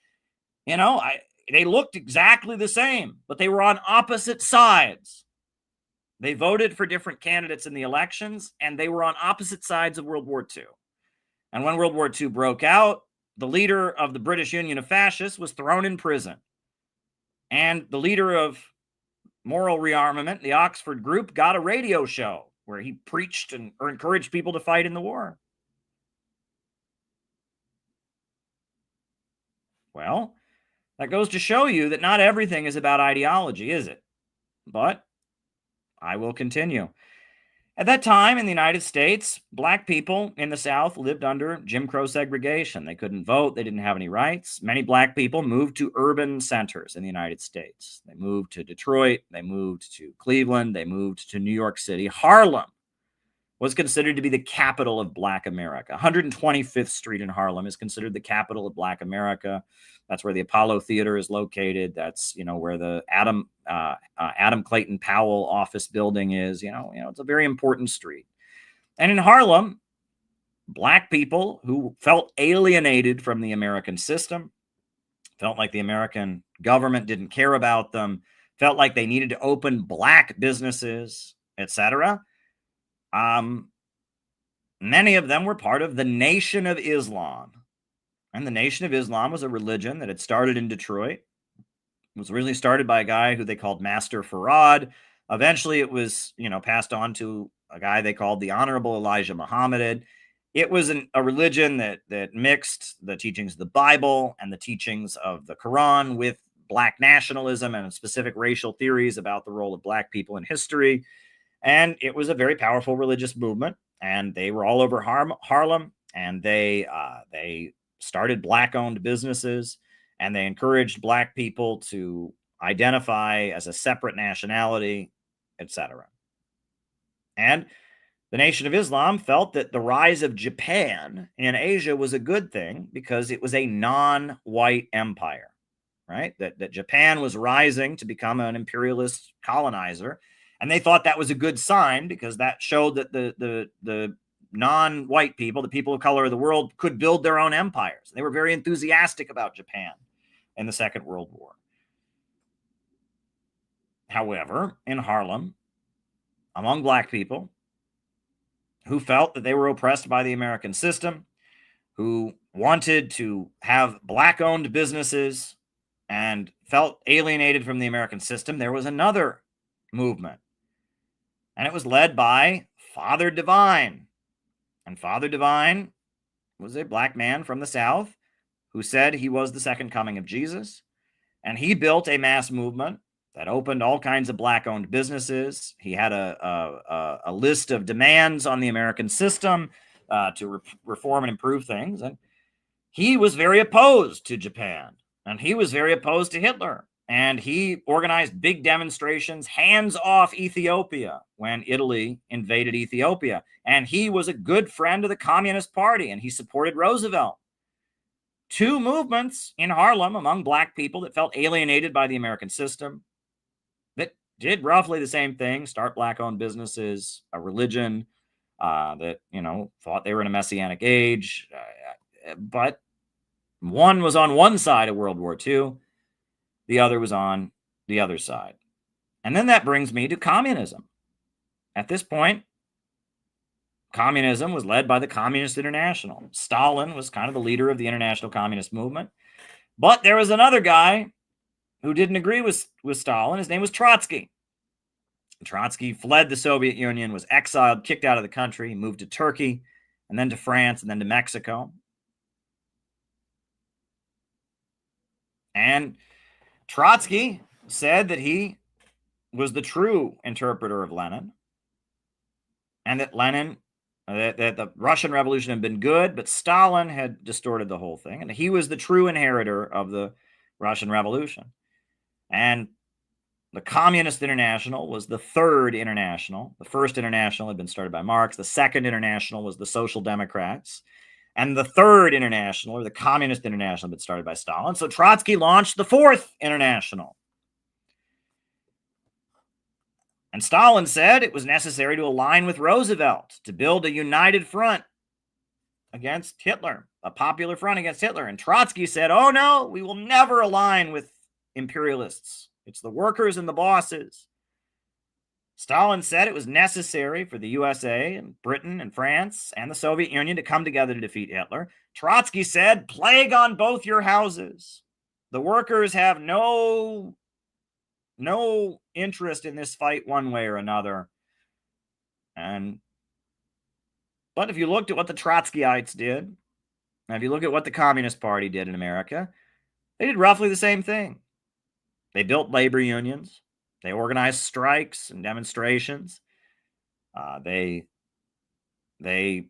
[SPEAKER 5] they looked exactly the same, but they were on opposite sides. They voted for different candidates in the elections, and they were on opposite sides of World War II. And when World War II broke out, the leader of the British Union of Fascists was thrown in prison. And the leader of Moral Rearmament, the Oxford Group, got a radio show where he preached or encouraged people to fight in the war. Well, that goes to show you that not everything is about ideology, is it? But I will continue. At that time in the United States, black people in the South lived under Jim Crow segregation. They couldn't vote. They didn't have any rights. Many black people moved to urban centers in the United States. They moved to Detroit. They moved to Cleveland. They moved to New York City. Harlem was considered to be the capital of Black America. 125th Street in Harlem is considered the capital of Black America. That's where the Apollo Theater is located. That's, where the Adam Clayton Powell office building is. It's a very important street. And in Harlem, black people who felt alienated from the American system, felt like the American government didn't care about them, felt like they needed to open black businesses, etc. Many of them were part of the Nation of Islam. And the Nation of Islam was a religion that had started in Detroit. It was originally started by a guy who they called Master Farad. Eventually, it was, passed on to a guy they called the Honorable Elijah Muhammad. It was a religion that mixed the teachings of the Bible and the teachings of the Quran with black nationalism and specific racial theories about the role of black people in history. And it was a very powerful religious movement. And they were all over Harlem, and they started black-owned businesses, and they encouraged black people to identify as a separate nationality, etc. And the Nation of Islam felt that the rise of Japan in Asia was a good thing because it was a non-white empire, right? That Japan was rising to become an imperialist colonizer, and they thought that was a good sign because that showed that the non-white people, the people of color of the world, could build their own empires. They were very enthusiastic about Japan in the Second World War. However, in Harlem, among black people who felt that they were oppressed by the American system, who wanted to have black-owned businesses and felt alienated from the American system, there was another movement. And it was led by Father Divine. And Father Divine was a black man from the South who said he was the second coming of Jesus. And he built a mass movement that opened all kinds of black-owned businesses. He had a list of demands on the American system to reform and improve things. And he was very opposed to Japan. And he was very opposed to Hitler. And he organized big demonstrations, hands off Ethiopia, when Italy invaded Ethiopia. And he was a good friend of the Communist Party, and he supported Roosevelt. Two movements in Harlem among black people that felt alienated by the American system, that did roughly the same thing, start black-owned businesses, a religion that, thought they were in a messianic age. But one was on one side of World War II. The other was on the other side. And then that brings me to communism. At this point, communism was led by the Communist International. Stalin was kind of the leader of the international communist movement. But there was another guy who didn't agree with Stalin. His name was Trotsky. Trotsky fled the Soviet Union, was exiled, kicked out of the country, moved to Turkey, and then to France, and then to Mexico. And Trotsky said that he was the true interpreter of Lenin, and that that the Russian Revolution had been good, but Stalin had distorted the whole thing, and he was the true inheritor of the Russian Revolution. And the Communist International was the third international. The first international had been started by Marx. The second international was the Social Democrats. And the third international, or the Communist International, had been started by Stalin. So Trotsky launched the fourth international. And Stalin said it was necessary to align with Roosevelt to build a united front against Hitler, a popular front against Hitler. And Trotsky said, oh no, we will never align with imperialists. It's the workers and the bosses. Stalin said it was necessary for the USA and Britain and France and the Soviet Union to come together to defeat Hitler. Trotsky said, plague on both your houses. The workers have no interest in this fight one way or another. But if you looked at what the Trotskyites did, and if you look at what the Communist Party did in America, they did roughly the same thing. They built labor unions. They organized strikes and demonstrations. They read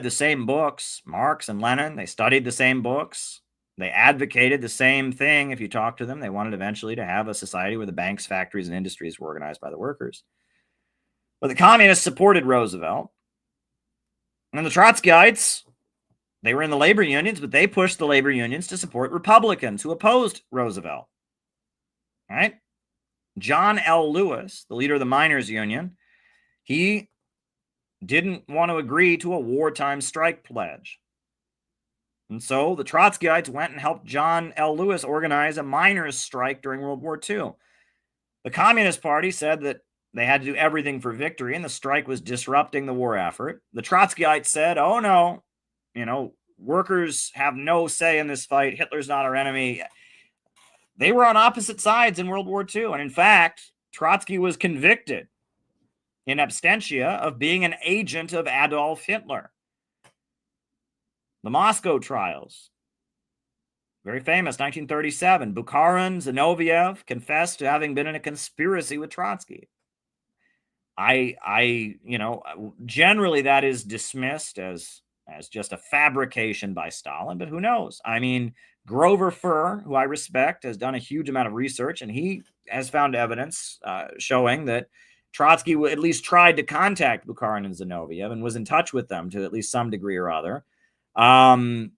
[SPEAKER 5] the same books, Marx and Lenin. They studied the same books. They advocated the same thing. If you talk to them, they wanted eventually to have a society where the banks, factories, and industries were organized by the workers. But the communists supported Roosevelt. And the Trotskyites, they were in the labor unions, but they pushed the labor unions to support Republicans who opposed Roosevelt. All right? John L. Lewis, the leader of the miners' union, he didn't want to agree to a wartime strike pledge. And so the Trotskyites went and helped John L. Lewis organize a miners' strike during World War II. The Communist Party said that they had to do everything for victory, and the strike was disrupting the war effort. The Trotskyites said, oh no, workers have no say in this fight. Hitler's not our enemy. They were on opposite sides in World War II. And in fact, Trotsky was convicted in absentia of being an agent of Adolf Hitler. The Moscow trials, very famous, 1937. Bukharin, Zinoviev confessed to having been in a conspiracy with Trotsky. Generally that is dismissed as just a fabrication by Stalin, but who knows? I mean, Grover Furr, who I respect, has done a huge amount of research, and he has found evidence showing that Trotsky at least tried to contact Bukharin and Zinoviev and was in touch with them to at least some degree or other. So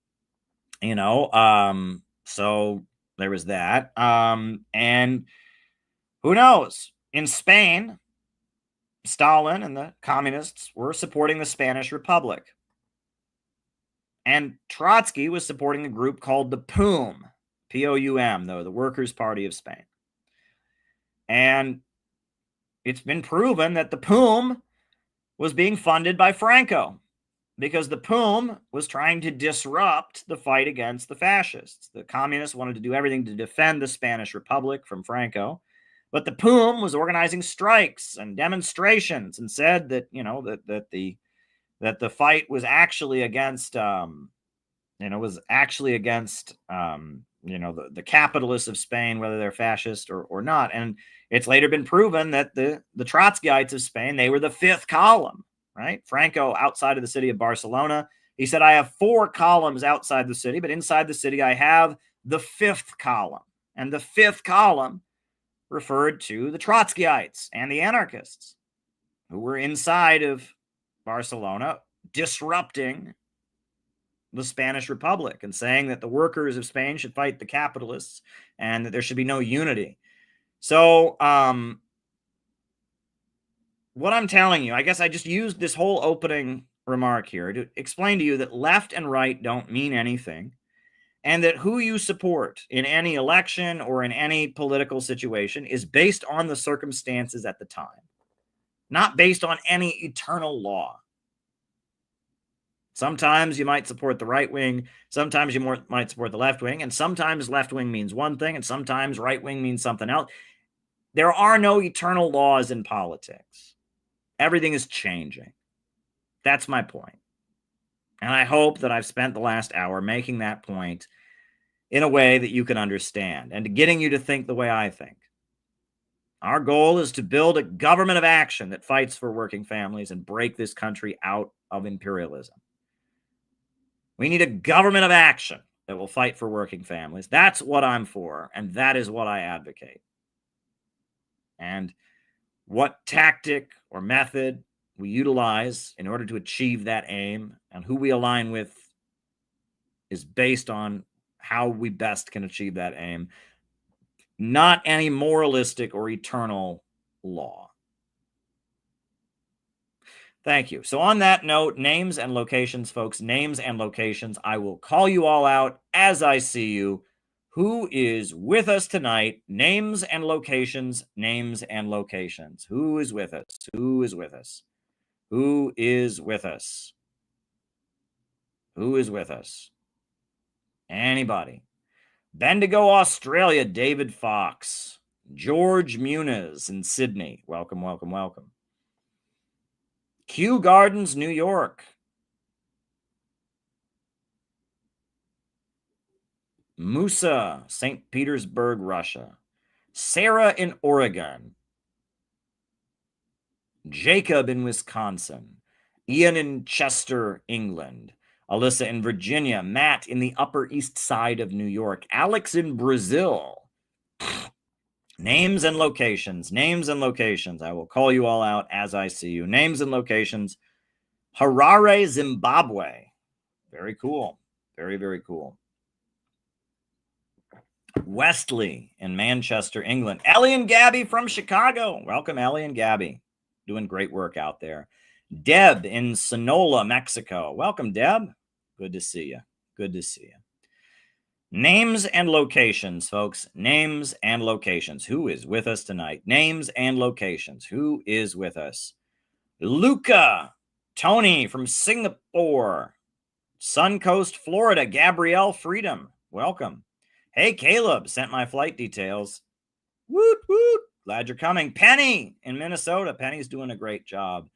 [SPEAKER 5] there was that. And who knows? In Spain, Stalin and the communists were supporting the Spanish Republic. And Trotsky was supporting a group called the POUM, P-O-U-M, the Workers' Party of Spain. And it's been proven that the POUM was being funded by Franco, because the POUM was trying to disrupt the fight against the fascists. The communists wanted to do everything to defend the Spanish Republic from Franco, but the POUM was organizing strikes and demonstrations and said that, that the fight was actually against, the capitalists of Spain, whether they're fascist or not. And it's later been proven that the Trotskyites of Spain, they were the fifth column. Right? Franco, outside of the city of Barcelona, he said, I have 4 columns outside the city, but inside the city, I have the 5th column. And the 5th column referred to the Trotskyites and the anarchists who were inside of Barcelona disrupting the Spanish Republic and saying that the workers of Spain should fight the capitalists and that there should be no unity. So, what I'm telling you, I guess I just used this whole opening remark here to explain to you that left and right don't mean anything, and that who you support in any election or in any political situation is based on the circumstances at the time, not based on any eternal law. Sometimes you might support the right wing, sometimes you might support the left wing, and sometimes left wing means one thing, and sometimes right wing means something else. There are no eternal laws in politics. Everything is changing. That's my point. And I hope that I've spent the last hour making that point in a way that you can understand and getting you to think the way I think. Our goal is to build a government of action that fights for working families and break this country out of imperialism. We need a government of action that will fight for working families. That's what I'm for, and that is what I advocate. And what tactic or method we utilize in order to achieve that aim and who we align with is based on how we best can achieve that aim, not any moralistic or eternal law. Thank you. So on that note, names and locations, folks, names and locations. I will call you all out as I see you. Who is with us tonight? Names and locations, names and locations. Who is with us? Who is with us? Who is with us? Who is with us? Anybody? Bendigo, Australia, David Fox. George Muniz in Sydney. Welcome, welcome, welcome. Kew Gardens, New York. Musa, St. Petersburg, Russia. Sarah in Oregon. Jacob in Wisconsin. Ian in Chester, England. Alyssa in Virginia. Matt in the Upper East Side of New York. Alex in Brazil. Names and locations. Names and locations. I will call you all out as I see you. Names and locations. Harare, Zimbabwe. Very cool. Very, very cool. Westley in Manchester, England. Ellie and Gabby from Chicago. Welcome, Ellie and Gabby. Doing great work out there. Deb in Sonora, Mexico. Welcome, Deb. Good to see you. Good to see you. Names and locations, folks. Names and locations. Who is with us tonight? Names and locations. Who is with us? Luca. Tony from Singapore. Suncoast, Florida. Gabrielle Freedom. Welcome. Hey, Caleb. Sent my flight details. Woot, woot. Glad you're coming. Penny in Minnesota. Penny's doing a great job.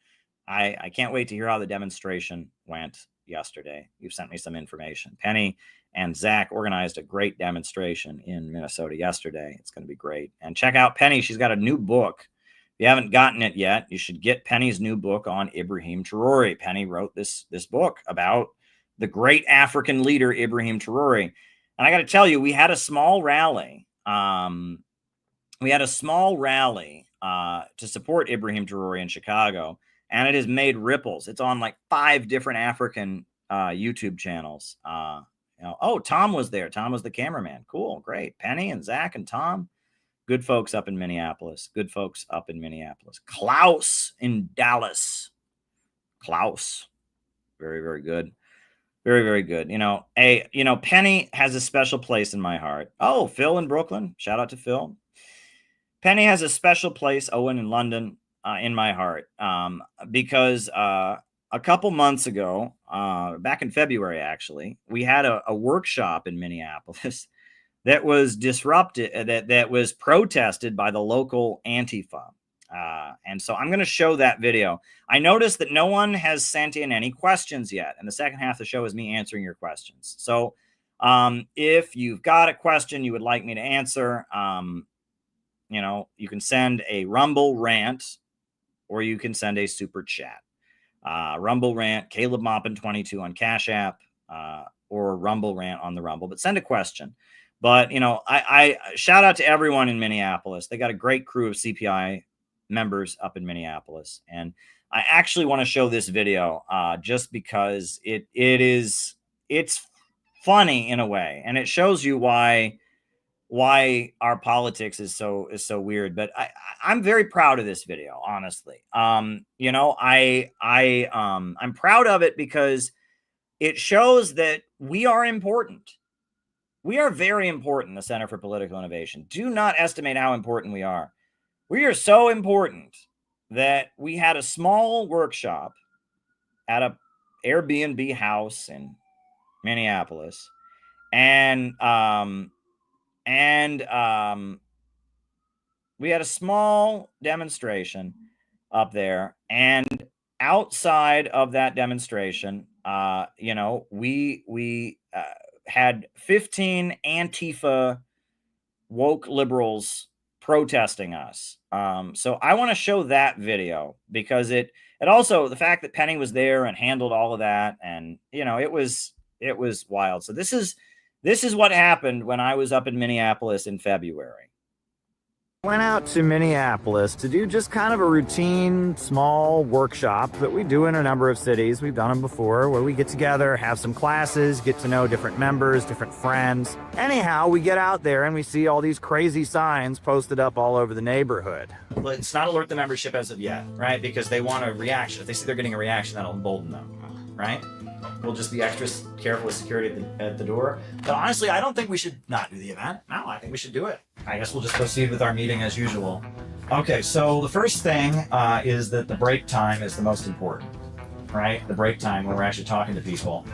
[SPEAKER 5] I can't wait to hear how the demonstration went yesterday. You've sent me some information. Penny and Zach organized a great demonstration in Minnesota yesterday. It's going to be great. And check out Penny. She's got a new book. If you haven't gotten it yet, you should get Penny's new book on Ibrahim Traoré. Penny wrote this book about the great African leader, Ibrahim Traoré. And I got to tell you, we had a small rally. To support Ibrahim Traoré in Chicago, and it has made ripples. It's on like 5 different African YouTube channels. Oh, Tom was there. Tom was the cameraman. Cool, great. Penny and Zach and Tom, good folks up in Minneapolis. Good folks up in Minneapolis. Klaus in Dallas. Klaus, very, very good. Very, very good. Penny has a special place in my heart. Oh, Phil in Brooklyn. Shout out to Phil. Penny has a special place, Owen in London, in my heart, because a couple months ago, back in February, actually, we had a workshop in Minneapolis that was disrupted, that was protested by the local Antifa. And so I'm going to show that video. I noticed that no one has sent in any questions yet. And the second half of the show is me answering your questions. So if you've got a question you would like me to answer, you can send a Rumble rant or you can send a super chat. Rumble rant, Caleb Moppin 22 on Cash App, or Rumble rant on the Rumble, but send a question. But, I shout out to everyone in Minneapolis. They got a great crew of CPI members up in Minneapolis. And I actually want to show this video just because it's funny in a way. And it shows you why our politics is so weird. But I'm very proud of this video, honestly. I'm proud of it because it shows that we are important. We are very important, the Center for Political Innovation. Do not estimate how important we are. We are so important that we had a small workshop at a Airbnb house in Minneapolis, and we had a small demonstration up there, and outside of that demonstration, you know, we had 15 Antifa woke liberals protesting us. So I want to show that video because it also, the fact that Penny was there and handled all of that, and you know, it was wild. So this is what happened when I was up in Minneapolis in February.
[SPEAKER 7] Went out to Minneapolis to do just kind of a routine small workshop that we do in a number of cities. We've done them before, where we get together, have some classes, get to know different members, different friends. Anyhow, we get out there and we see all these crazy signs posted up all over the neighborhood.
[SPEAKER 5] Let's not alert the membership as of yet, right? Because they want a reaction. If they see they're getting a reaction, that'll embolden them, right? We'll just be extra careful with security at the door. But honestly, I don't think we should not do the event. No, I think we should do it. I guess we'll just proceed with our meeting as usual. Okay, so the first thing is that the break time is the most important, right? The break time when we're actually talking to people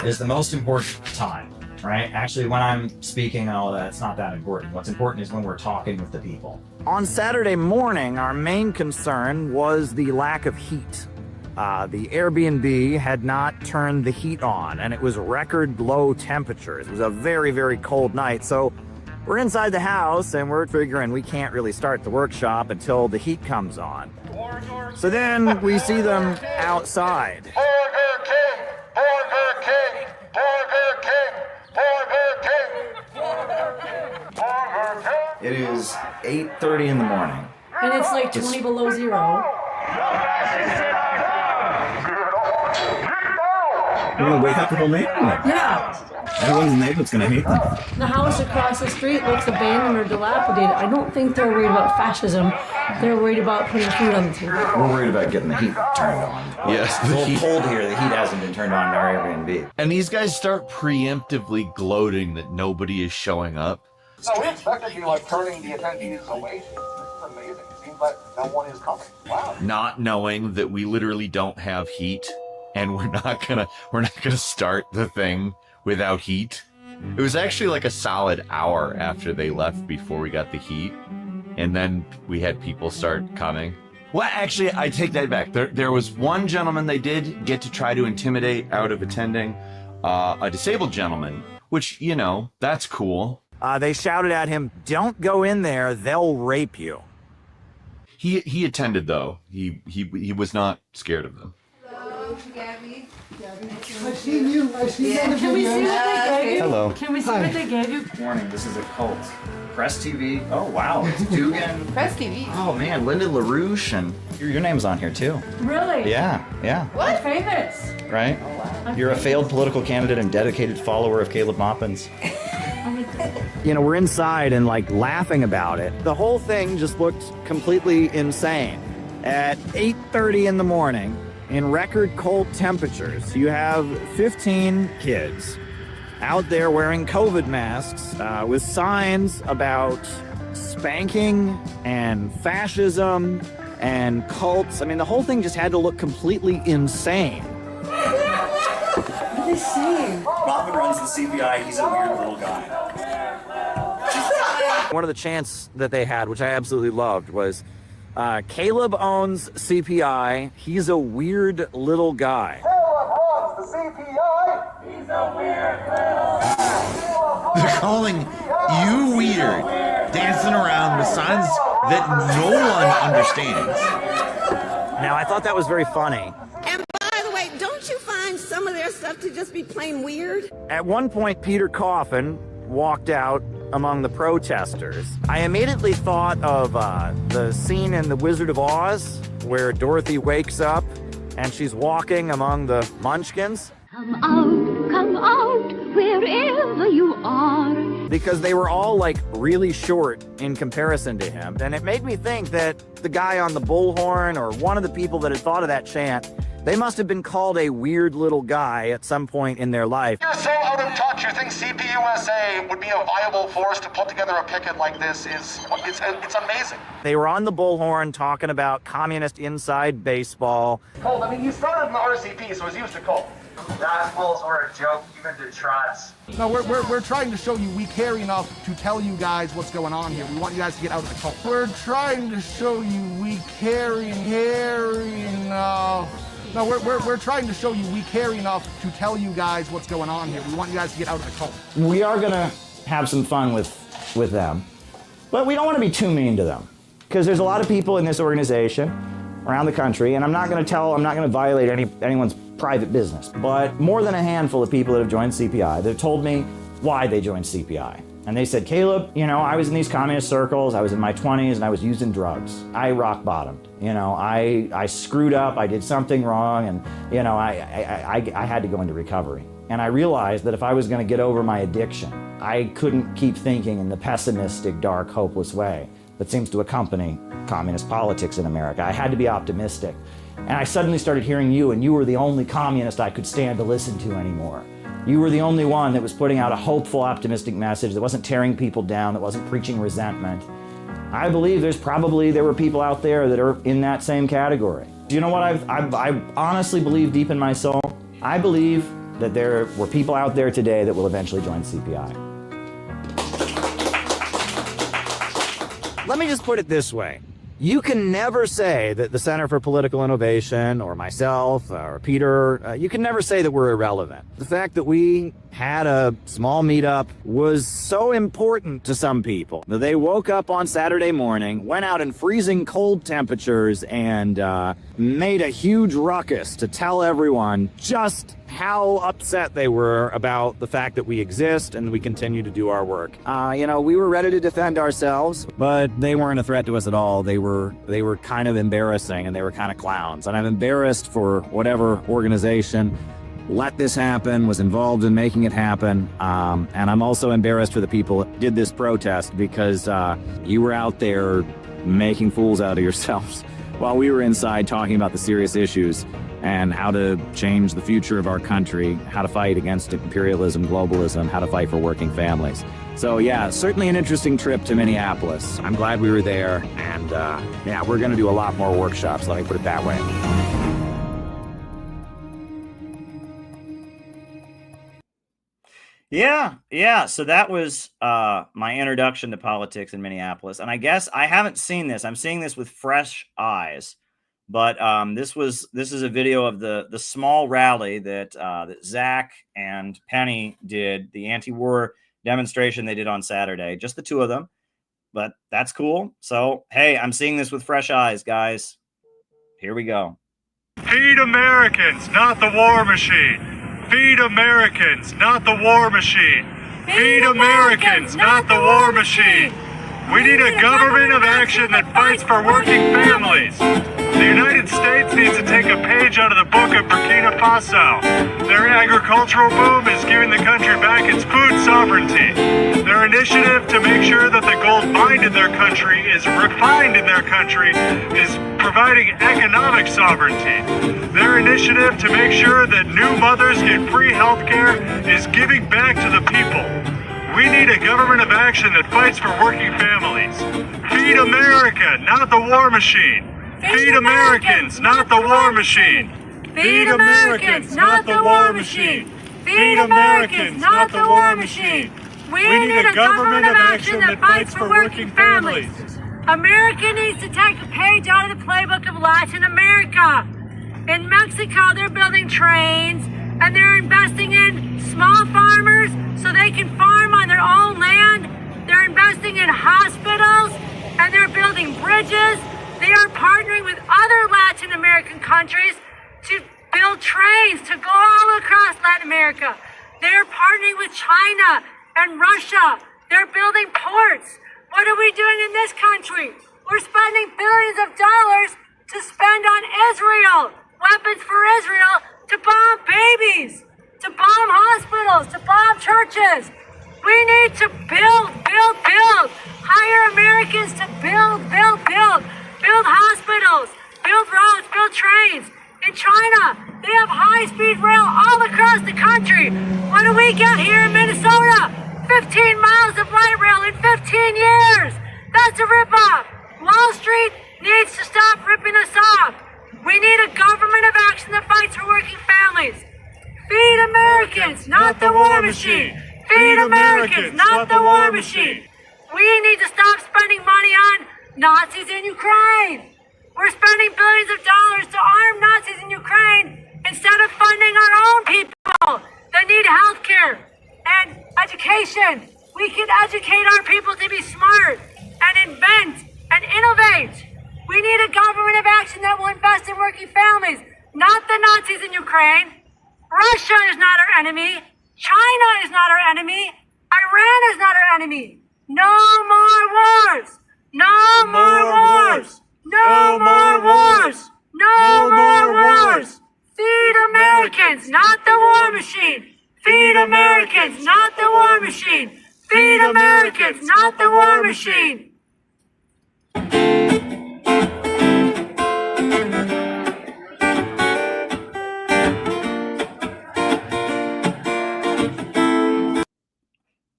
[SPEAKER 5] is the most important time, right? Actually, when I'm speaking and all that, it's not that important. What's important is when we're talking with the people.
[SPEAKER 7] On Saturday morning, our main concern was the lack of heat. The Airbnb had not turned the heat on, and it was record low temperatures. It was a very, very cold night, so we're inside the house, and we're figuring we can't really start the workshop until the heat comes on. So then we see them outside.
[SPEAKER 3] Burger King! Burger King! Burger King! Burger King! Burger King!
[SPEAKER 1] It is 8:30 in the morning.
[SPEAKER 8] And it's like 20 below zero.
[SPEAKER 1] You're gonna wake up the whole neighborhood.
[SPEAKER 8] Yeah.
[SPEAKER 1] Everyone's in the neighborhood's gonna hate them.
[SPEAKER 8] The house across the street looks abandoned or dilapidated. I don't think they're worried about fascism. They're worried about putting food on the table.
[SPEAKER 1] We're worried about getting the heat turned on.
[SPEAKER 9] Yes,
[SPEAKER 1] It's a little cold here. The heat hasn't been turned on in our Airbnb.
[SPEAKER 9] And these guys start preemptively gloating that nobody is showing up.
[SPEAKER 10] So we expected you like turning the attendees away. This is amazing. It seems like no one is coming. Wow.
[SPEAKER 9] Not knowing that we literally don't have heat, and we're not gonna start the thing without heat. It was actually like a solid hour after they left before we got the heat, and then we had people start coming. Well, actually, I take that back. There was one gentleman they did get to try to intimidate out of attending, a disabled gentleman, which, you know, that's cool.
[SPEAKER 7] They shouted at him, "Don't go in there, they'll rape you."
[SPEAKER 9] He attended though. He was not scared of them.
[SPEAKER 11] Hello, Gabby.
[SPEAKER 8] I've seen you. I've seen you. Can we see what they gave you?
[SPEAKER 1] Hello.
[SPEAKER 8] Can we see what they gave you?
[SPEAKER 1] Warning, this is a cult. Press TV. Oh, wow. It's Dugan.
[SPEAKER 11] Press TV.
[SPEAKER 1] Oh, man. Linda LaRouche. And your name's on here, too.
[SPEAKER 8] Really?
[SPEAKER 1] Yeah.
[SPEAKER 8] What? Famous.
[SPEAKER 1] Right? You're a failed political candidate and dedicated follower of Caleb Maupin's.
[SPEAKER 7] You know, we're inside and like laughing about it. The whole thing just looked completely insane. At 8:30 in the morning, in record cold temperatures, you have 15 kids out there wearing COVID masks with signs about spanking and fascism and cults. I mean, the whole thing just had to look completely insane.
[SPEAKER 8] What are they saying?
[SPEAKER 1] Maupin runs the CPI. He's a weird little guy.
[SPEAKER 7] One of the chants that they had, which I absolutely loved, was Caleb owns CPI. He's a weird little guy.
[SPEAKER 10] Caleb runs the CPI. He's a weird little.
[SPEAKER 9] They're calling you weird, dancing around with signs that no one understands.
[SPEAKER 7] Now, I thought that was very funny.
[SPEAKER 12] And by the way, don't you find some of their stuff to just be plain weird?
[SPEAKER 7] At one point, Peter Coffin walked out among the protesters. I immediately thought of the scene in The Wizard of Oz where Dorothy wakes up and she's walking among the munchkins.
[SPEAKER 13] Come out, wherever you are.
[SPEAKER 7] Because they were all like really short in comparison to him. And it made me think that the guy on the bullhorn or one of the people that had thought of that chant, they must have been called a weird little guy at some point in their life.
[SPEAKER 10] You're so out of touch. You think CPUSA would be a viable force to put together a picket like this? It's amazing.
[SPEAKER 7] They were on the bullhorn talking about communist inside baseball.
[SPEAKER 10] Cold. I mean, you started in the RCP, so it's used to cold.
[SPEAKER 11] Gospels were a joke even to Trots.
[SPEAKER 14] No, we're trying to show you we care enough to tell you guys what's going on here. We want you guys to get out of the cult. We're trying to show you we care enough. No, we're trying to show you we care enough to tell you guys what's going on here. We want you guys to get out of the cult.
[SPEAKER 7] We are going to have some fun with them, but we don't want to be too mean to them, because there's a lot of people in this organization around the country, and I'm not going to violate anyone's private business, but more than a handful of people that have joined CPI, they've told me why they joined CPI. And they said, Caleb, I was in these communist circles, I was in my 20s, and I was using drugs. I rock bottomed. I screwed up, I did something wrong, and, I had to go into recovery. And I realized that if I was going to get over my addiction, I couldn't keep thinking in the pessimistic, dark, hopeless way that seems to accompany communist politics in America. I had to be optimistic. And I suddenly started hearing you, and you were the only communist I could stand to listen to anymore. You were the only one that was putting out a hopeful, optimistic message that wasn't tearing people down, that wasn't preaching resentment. I believe there were people out there that are in that same category. Do you know what I honestly believe deep in my soul? I believe that there were people out there today that will eventually join CPI. Let me just put it this way. You can never say that the Center for Political Innovation or myself or Peter, you can never say that we're irrelevant. The fact that we had a small meetup was so important to some people that they woke up on Saturday morning, went out in freezing cold temperatures, and made a huge ruckus to tell everyone just how upset they were about the fact that we exist and we continue to do our work. We were ready to defend ourselves, but they weren't a threat to us at all. They were kind of embarrassing, and they were kind of clowns. And I'm embarrassed for whatever organization let this happen, was involved in making it happen. And I'm also embarrassed for the people that did this protest, because you were out there making fools out of yourselves while we were inside talking about the serious issues and how to change the future of our country, how to fight against imperialism, globalism, how to fight for working families. So yeah, certainly an interesting trip to Minneapolis. I'm glad we were there, and we're gonna do a lot more workshops, let me put it that way.
[SPEAKER 5] Yeah. So that was my introduction to politics in Minneapolis. And I guess I haven't seen this. I'm seeing this with fresh eyes. But this is a video of the small rally that Zach and Penny did, the anti-war demonstration they did on Saturday, just the two of them. But that's cool. So, hey, I'm seeing this with fresh eyes, guys. Here we go.
[SPEAKER 15] Feed Americans, not the war machine. Feed Americans, not the war machine. Feed Americans, not the war machine. We need a government of action that fights for working families. The United States needs to take a page out of the book of Burkina Faso. Their agricultural boom is giving the country back its food sovereignty. Their initiative to make sure that the gold mined in their country is refined in their country is providing economic sovereignty. Their initiative to make sure that new mothers get free health care is giving back to the people. We need a government of action that fights for working families. Feed America, not the war machine. Feed Americans, not the war machine. Feed Americans, not the war machine. Feed Americans, not the war machine. We need a government of action that fights for working families.
[SPEAKER 16] America needs to take a page out of the playbook of Latin America. In Mexico, they're building trains, and they're investing in small farmers so they can farm on their own land. They're investing in hospitals, and they're building bridges. They are partnering with other Latin American countries to build trains to go all across Latin America. They're partnering with China and Russia. They're building ports. What are we doing in this country? We're spending billions of dollars to spend on Israel, weapons for Israel, to bomb babies, to bomb hospitals, to bomb churches. We need to build. Hire Americans to build hospitals, build roads, build trains. In China, they have high-speed rail all across the country. What do we get here in Minnesota? 15 miles of light rail in 15 years. That's a ripoff. Wall Street needs to stop ripping us off. We need a government of action that fights for working families. Feed Americans, not the war machine. Feed Americans, not the war machine. We need to stop spending money on Nazis in Ukraine. We're spending billions of dollars to arm Nazis in Ukraine instead of funding our own people that need health care and education. We can educate our people to be smart and invent and innovate. We need a government of action that will invest in working families, not the Nazis in Ukraine. Russia is not our enemy. China is not our enemy. Iran is not our enemy. No more wars. No more wars. No more wars. No more wars. Feed Americans, not the war machine. Feed Americans, not the war machine. Feed Americans, not the war machine.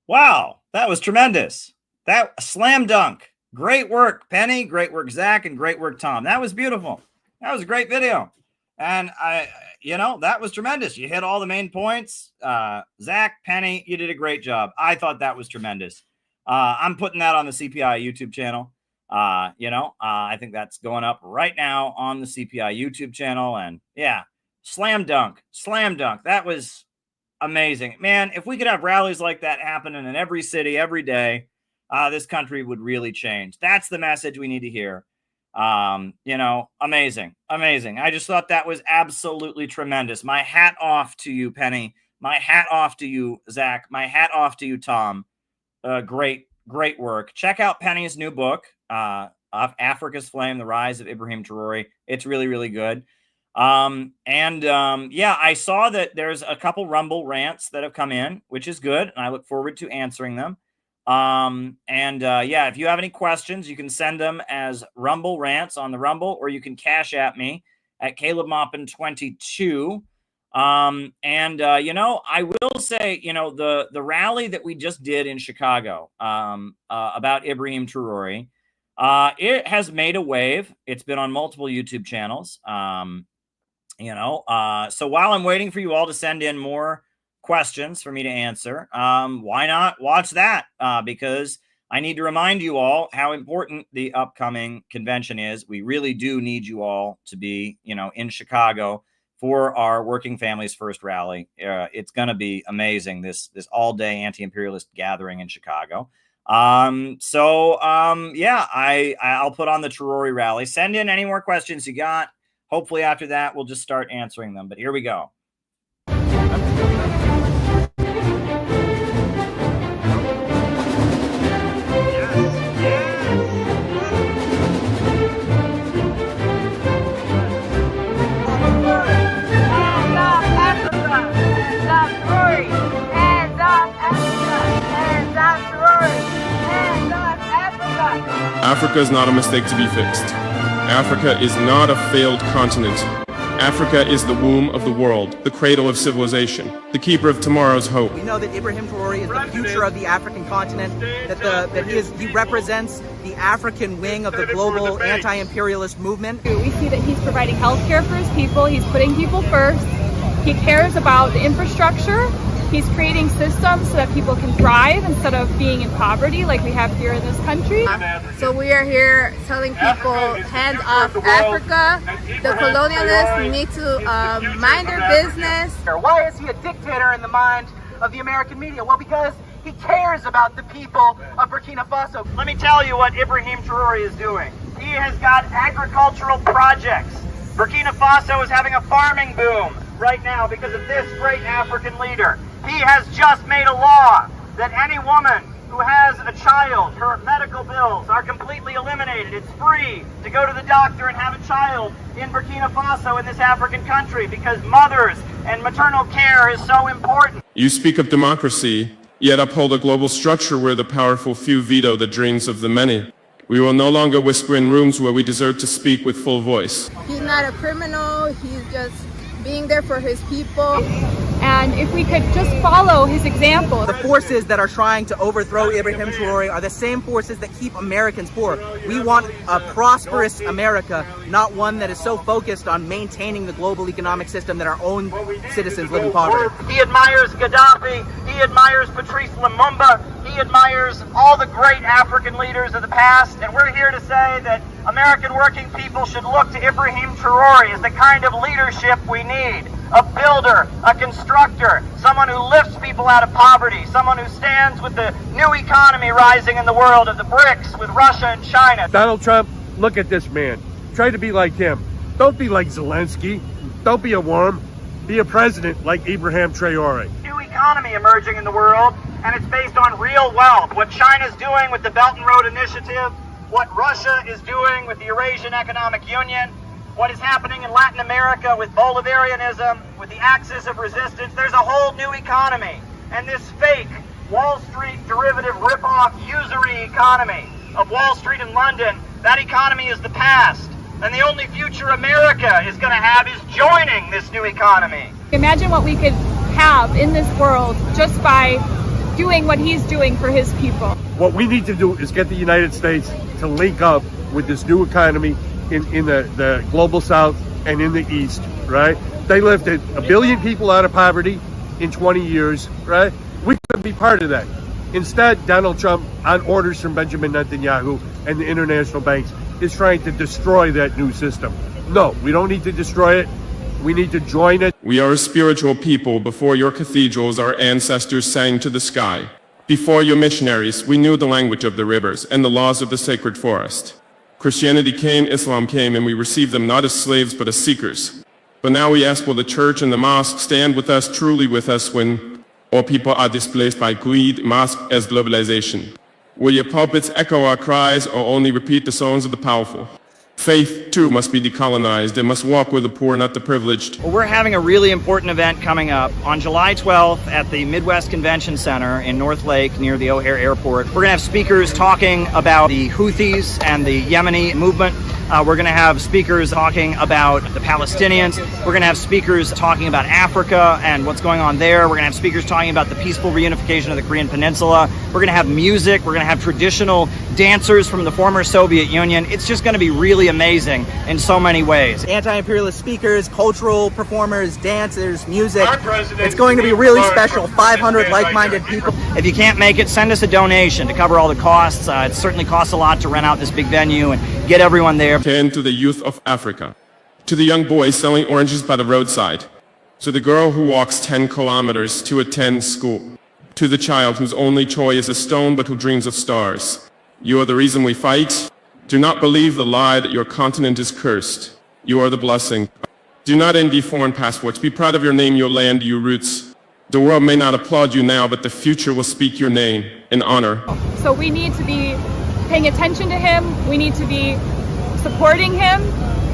[SPEAKER 5] Wow, that was tremendous. That slam dunk. Great work, Penny. Great work, Zach, and great work, Tom. That was beautiful. That was a great video. And that was tremendous. You hit all the main points. Zach, Penny, you did a great job. I thought that was tremendous. I'm putting that on the CPI YouTube channel. I think that's going up right now on the CPI YouTube channel. And yeah, slam dunk. That was amazing, man. If we could have rallies like that happening in every city every day, this country would really change. That's the message we need to hear. Amazing. I just thought that was absolutely tremendous. My hat off to you, Penny. My hat off to you, Zach. My hat off to you, Tom. Great work. Check out Penny's new book, of Africa's Flame: The Rise of Ibrahim Traoré. It's really, really good. I saw that there's a couple Rumble rants that have come in, which is good, and I look forward to answering them. If you have any questions, you can send them as Rumble rants on the Rumble, or you can cash at me at CalebMoppin22. I will say, the rally that we just did in Chicago, about Ibrahim Traoré, it has made a wave. It's been on multiple YouTube channels. So while I'm waiting for you all to send in more questions for me to answer, why not watch that? Because I need to remind you all how important the upcoming convention is. We really do need you all to be, in Chicago for our Working Families First rally. It's going to be amazing, this all-day anti-imperialist gathering in Chicago. I'll put on the Traoré rally. Send in any more questions you got. Hopefully after that, we'll just start answering them. But here we go.
[SPEAKER 17] Africa is not a mistake to be fixed. Africa is not a failed continent. Africa is the womb of the world, the cradle of civilization, the keeper of tomorrow's hope.
[SPEAKER 18] We know that Ibrahim Traoré is the future of the African continent, that he represents the African wing of the global anti-imperialist movement.
[SPEAKER 19] We see that he's providing health care for his people, he's putting people first, he cares about the infrastructure, he's creating systems so that people can thrive instead of being in poverty like we have here in this country.
[SPEAKER 20] So we are here telling people, hands off Africa. The colonialists need to mind their business.
[SPEAKER 18] Why is he a dictator in the mind of the American media? Well, because he cares about the people of Burkina Faso.
[SPEAKER 5] Let me tell you what Ibrahim Traoré is doing. He has got agricultural projects. Burkina Faso is having a farming boom right now because of this great African leader. He has just made a law that any woman who has a child, her medical bills are completely eliminated. It's free to go to the doctor and have a child in Burkina Faso, in this African country, because mothers and maternal care is so important.
[SPEAKER 17] You speak of democracy, yet uphold a global structure where the powerful few veto the dreams of the many. We will no longer whisper in rooms where we deserve to speak with full voice.
[SPEAKER 20] He's not a criminal, he's just being there for his people.
[SPEAKER 19] And if we could just follow his example.
[SPEAKER 18] The forces that are trying to overthrow Ibrahim Traoré are the same forces that keep Americans poor. We want a prosperous America, not one that is so focused on maintaining the global economic system that our own citizens live in poverty.
[SPEAKER 11] He admires Gaddafi, he admires Patrice Lumumba, he admires all the great African leaders of the past, and we're here to say that American working people should look to Ibrahim Traoré as the kind of leadership we need. A builder, a constructor, someone who lifts people out of poverty, someone who stands with the new economy rising in the world of the BRICS with Russia and China.
[SPEAKER 21] Donald Trump, look at this man. Try to be like him. Don't be like Zelensky. Don't be a worm. Be a president like Ibrahim Traoré.
[SPEAKER 11] New economy emerging in the world, and it's based on real wealth. What China's doing with the Belt and Road Initiative, what Russia is doing with the Eurasian Economic Union, what is happening in Latin America with Bolivarianism, with the axis of resistance. There's a whole new economy. And this fake Wall Street derivative rip-off usury economy of Wall Street in London, that economy is the past. And the only future America is going to have is joining this new economy.
[SPEAKER 19] Imagine what we could have in this world just by doing what he's doing for his people.
[SPEAKER 21] What we need to do is get the United States to link up with this new economy in the global south and in the east, right? They lifted 1 billion people out of poverty in 20 years, right? We couldn't be part of that. Instead, Donald Trump, on orders from Benjamin Netanyahu and the international banks, is trying to destroy that new system. No, we don't need to destroy it. We need to join it.
[SPEAKER 17] We are a spiritual people. Before your cathedrals, our ancestors sang to the sky. Before your missionaries, we knew the language of the rivers and the laws of the sacred forest. Christianity came, Islam came, and we received them not as slaves, but as seekers. But now we ask, will the church and the mosque stand with us, truly with us, when all people are displaced by greed, masked as globalization? Will your pulpits echo our cries or only repeat the songs of the powerful? Faith, too, must be decolonized. It must walk with the poor, not the privileged.
[SPEAKER 5] Well, we're having a really important event coming up on July 12th at the Midwest Convention Center in North Lake near the O'Hare Airport. We're going to have speakers talking about the Houthis and the Yemeni movement. We're going to have speakers talking about the Palestinians. We're going to have speakers talking about Africa and what's going on there. We're going to have speakers talking about the peaceful reunification of the Korean Peninsula. We're going to have music. We're going to have traditional dancers from the former Soviet Union. It's just going to be really amazing in so many ways.
[SPEAKER 18] Anti-imperialist speakers, cultural performers, dancers, music. It's going to be really special. 500 like-minded people.
[SPEAKER 5] If you can't make it, send us a donation to cover all the costs. It certainly costs a lot to rent out this big venue and get everyone there.
[SPEAKER 17] To the youth of Africa, to the young boy selling oranges by the roadside, to the girl who walks 10 kilometers to attend school, to the child whose only toy is a stone but who dreams of stars. You are the reason we fight. Do not believe the lie that your continent is cursed. You are the blessing. Do not envy foreign passports. Be proud of your name, your land, your roots. The world may not applaud you now, but the future will speak your name in honor.
[SPEAKER 19] So we need to be paying attention to him. We need to be supporting him,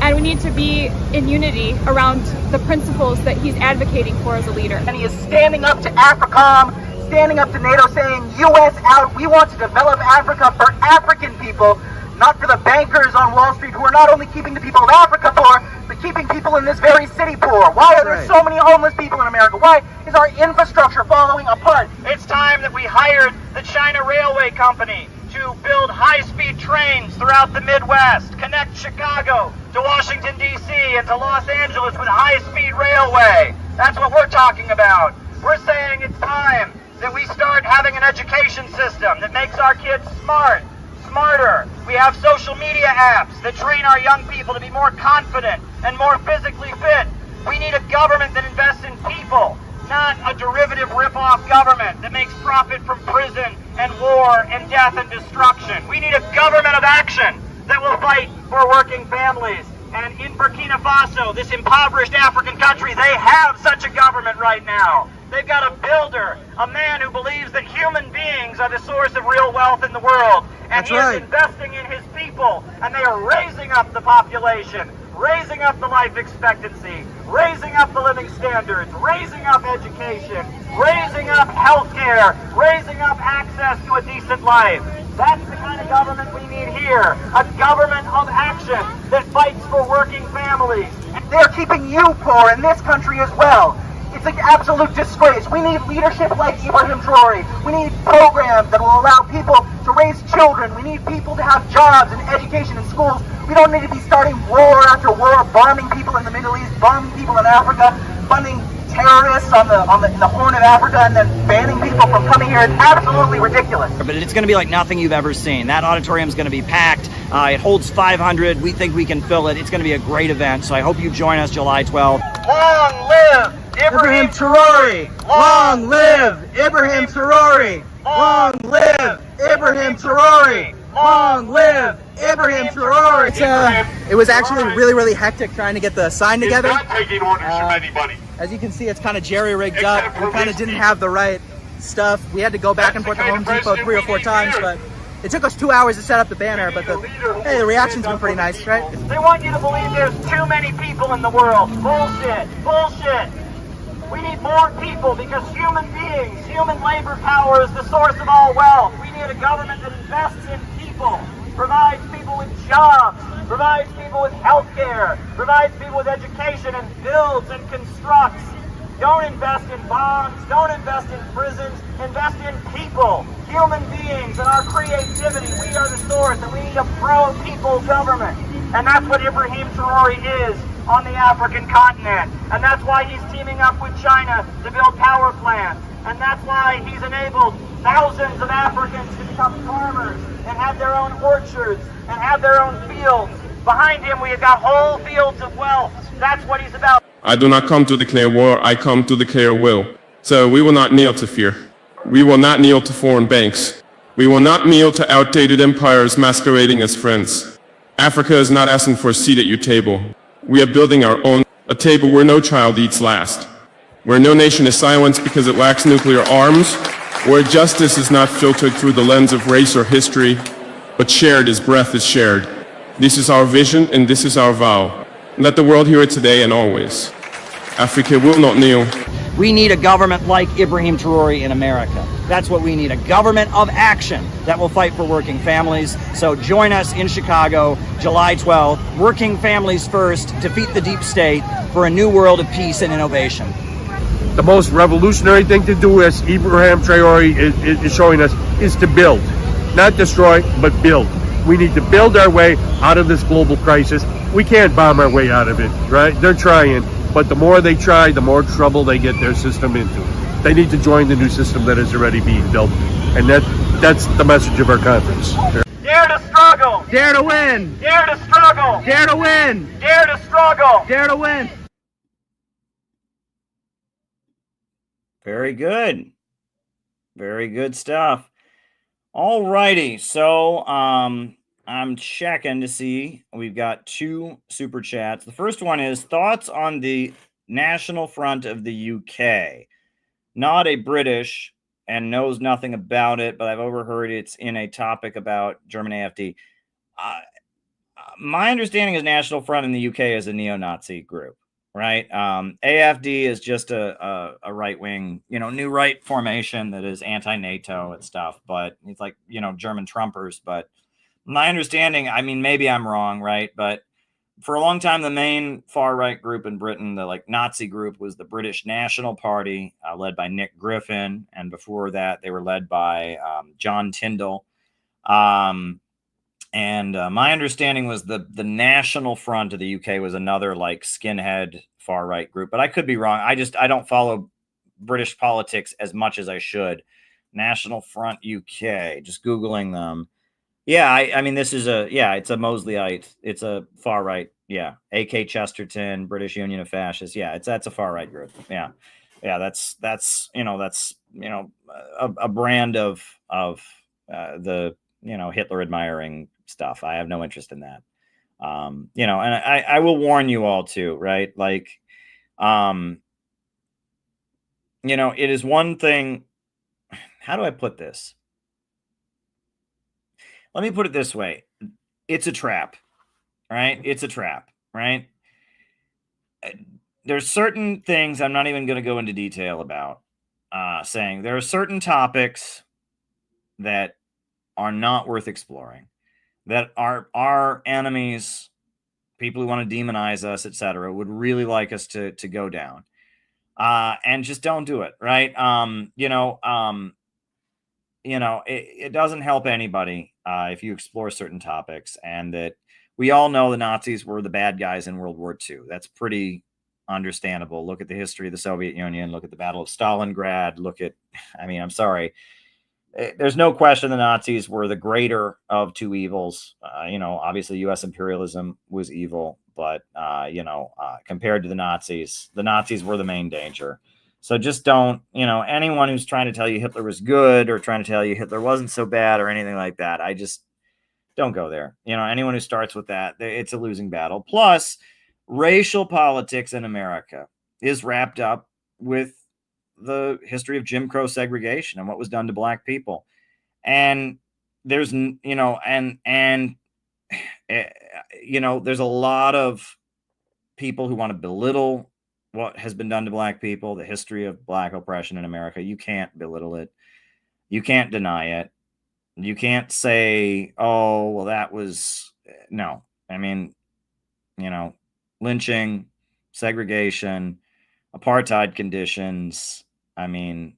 [SPEAKER 19] and we need to be in unity around the principles that he's advocating for as a leader.
[SPEAKER 18] And he is standing up to AFRICOM, standing up to NATO, saying, U.S. out, we want to develop Africa for African people, not for the bankers on Wall Street who are not only keeping the people of Africa poor, but keeping people in this very city poor. Why are there so many homeless people in America? Why is our infrastructure falling apart?
[SPEAKER 11] It's time that we hired the China Railway Company to build high-speed trains throughout the Midwest, connect Chicago to Washington, D.C. and to Los Angeles with high-speed railway. That's what we're talking about. We're saying it's time that we start having an education system that makes our kids smarter. We have social media apps that train our young people to be more confident and more physically fit. We need a government that invests in people, not a derivative rip-off government that makes profit from prison and war and death and destruction. We need a government of action that will fight for working families. And in Burkina Faso, this impoverished African country, they have such a government right now. They've got a builder, a man who believes that human beings are the source of real wealth in the world. And he is investing in his people, and they are raising up the population, raising up the life expectancy, raising up the living standards, raising up education, raising up healthcare, raising up access to a decent life. That's the kind of government we need here, a government of action that fights for working families.
[SPEAKER 18] They're keeping you poor in this country as well. It's It's an absolute disgrace. We need leadership like Ibrahim Traoré. We need programs that will allow people to raise children. We need people to have jobs and education in schools. We don't need to be starting war after war, bombing people in the Middle East, bombing people in Africa, funding terrorists in the Horn of Africa, and then banning people from coming here. It's absolutely ridiculous.
[SPEAKER 2] But it's going to be like nothing you've ever seen. That auditorium is going to be packed. It holds 500. We think we can fill it. It's going to be a great event. So I hope you join us July 12th.
[SPEAKER 11] Long live Ibrahim Traoré! Long live Ibrahim Traoré! Long live Ibrahim Traoré! Long live Ibrahim Traoré!
[SPEAKER 18] It was actually really, really hectic trying to get the sign together.
[SPEAKER 15] Not taking orders from anybody.
[SPEAKER 18] As you can see, it's kind of jerry-rigged up. We kind of didn't have the right stuff. We had to go back and forth to Home Depot 3 or 4 times, but it took us 2 hours to set up the banner. But the reaction's been pretty nice, right?
[SPEAKER 11] They want you to believe there's too many people in the world. Bullshit! Bullshit! We need more people because human beings, human labor power is the source of all wealth. We need a government that invests in people, provides people with jobs, provides people with health care, provides people with education, and builds and constructs. Don't invest in bombs, don't invest in prisons, invest in people, human beings, and our creativity. We are the source, and we need a pro-people government. And that's what Ibrahim Traoré is on the African continent. And that's why he's teaming up with China to build power plants. And that's why he's enabled thousands of Africans to become farmers and have their own orchards and have their own fields. Behind him, we have got whole fields of wealth. That's what he's about.
[SPEAKER 17] I do not come to declare war, I come to declare will. So we will not kneel to fear. We will not kneel to foreign banks. We will not kneel to outdated empires masquerading as friends. Africa is not asking for a seat at your table. We are building our own, a table where no child eats last, where no nation is silenced because it lacks nuclear arms, where justice is not filtered through the lens of race or history, but shared as breath is shared. This is our vision and this is our vow. Let the world hear it today and always. Africa will not kneel.
[SPEAKER 2] We need a government like Ibrahim Traoré in America. That's what we need, a government of action that will fight for working families. So join us in Chicago, July 12th. Working families first, defeat the deep state for a new world of peace and innovation.
[SPEAKER 21] The most revolutionary thing to do, as Ibrahim Traoré is showing us, is to build. Not destroy, but build. We need to build our way out of this global crisis. We can't bomb our way out of it, right? They're trying, but the more they try, the more trouble they get their system into. They need to join the new system that is already being built. And that's the message of our conference.
[SPEAKER 11] Dare to struggle!
[SPEAKER 18] Dare to win!
[SPEAKER 11] Dare to struggle!
[SPEAKER 18] Dare to win!
[SPEAKER 11] Dare to struggle!
[SPEAKER 18] Dare to win!
[SPEAKER 5] Very good. Very good stuff. All righty. So I'm checking to see. We've got 2 super chats. The first one is thoughts on the National Front of the UK. Not a British and knows nothing about it, but I've overheard it's in a topic about German AfD. My understanding is National Front in the UK is a neo-Nazi group, right? AfD is just a right-wing, new right formation that is anti-NATO and stuff, but it's like, German Trumpers. But my understanding, I mean, maybe I'm wrong, right? But for a long time, the main far-right group in Britain, the Nazi group, was the British National Party, led by Nick Griffin. And before that, they were led by John Tyndall. And my understanding was the National Front of the UK was another skinhead far-right group. But I could be wrong. I don't follow British politics as much as I should. National Front UK, just Googling them. Yeah, I mean, this is it's a Mosleyite. It's a far right. Yeah. A.K. Chesterton, British Union of Fascists. Yeah, that's a far right group. Yeah. Yeah. That's a brand of the, Hitler admiring stuff. I have no interest in that. And I will warn you all too, right? It is one thing. How do I put this? Let me put it this way. It's a trap, right? It's a trap, right? There's certain things I'm not even going to go into detail about, saying there are certain topics that are not worth exploring, that our enemies, people who want to demonize us, etc., would really like us to go down. and just don't do it. Right. It doesn't help anybody if you explore certain topics, and that we all know the Nazis were the bad guys in World War II. That's pretty understandable. Look at the history of the Soviet Union. Look at the Battle of Stalingrad. I'm sorry. There's no question the Nazis were the greater of two evils. Obviously U.S. imperialism was evil, but, compared to the Nazis were the main danger. So just don't, anyone who's trying to tell you Hitler was good or trying to tell you Hitler wasn't so bad or anything like that, I just don't go there. Anyone who starts with that, it's a losing battle. Plus, racial politics in America is wrapped up with the history of Jim Crow segregation and what was done to black people. And there's, there's a lot of people who want to belittle what has been done to black people, the history of black oppression in America. You can't belittle it. You can't deny it. You can't say, oh, well, that was no. Lynching, segregation, apartheid conditions. Anyone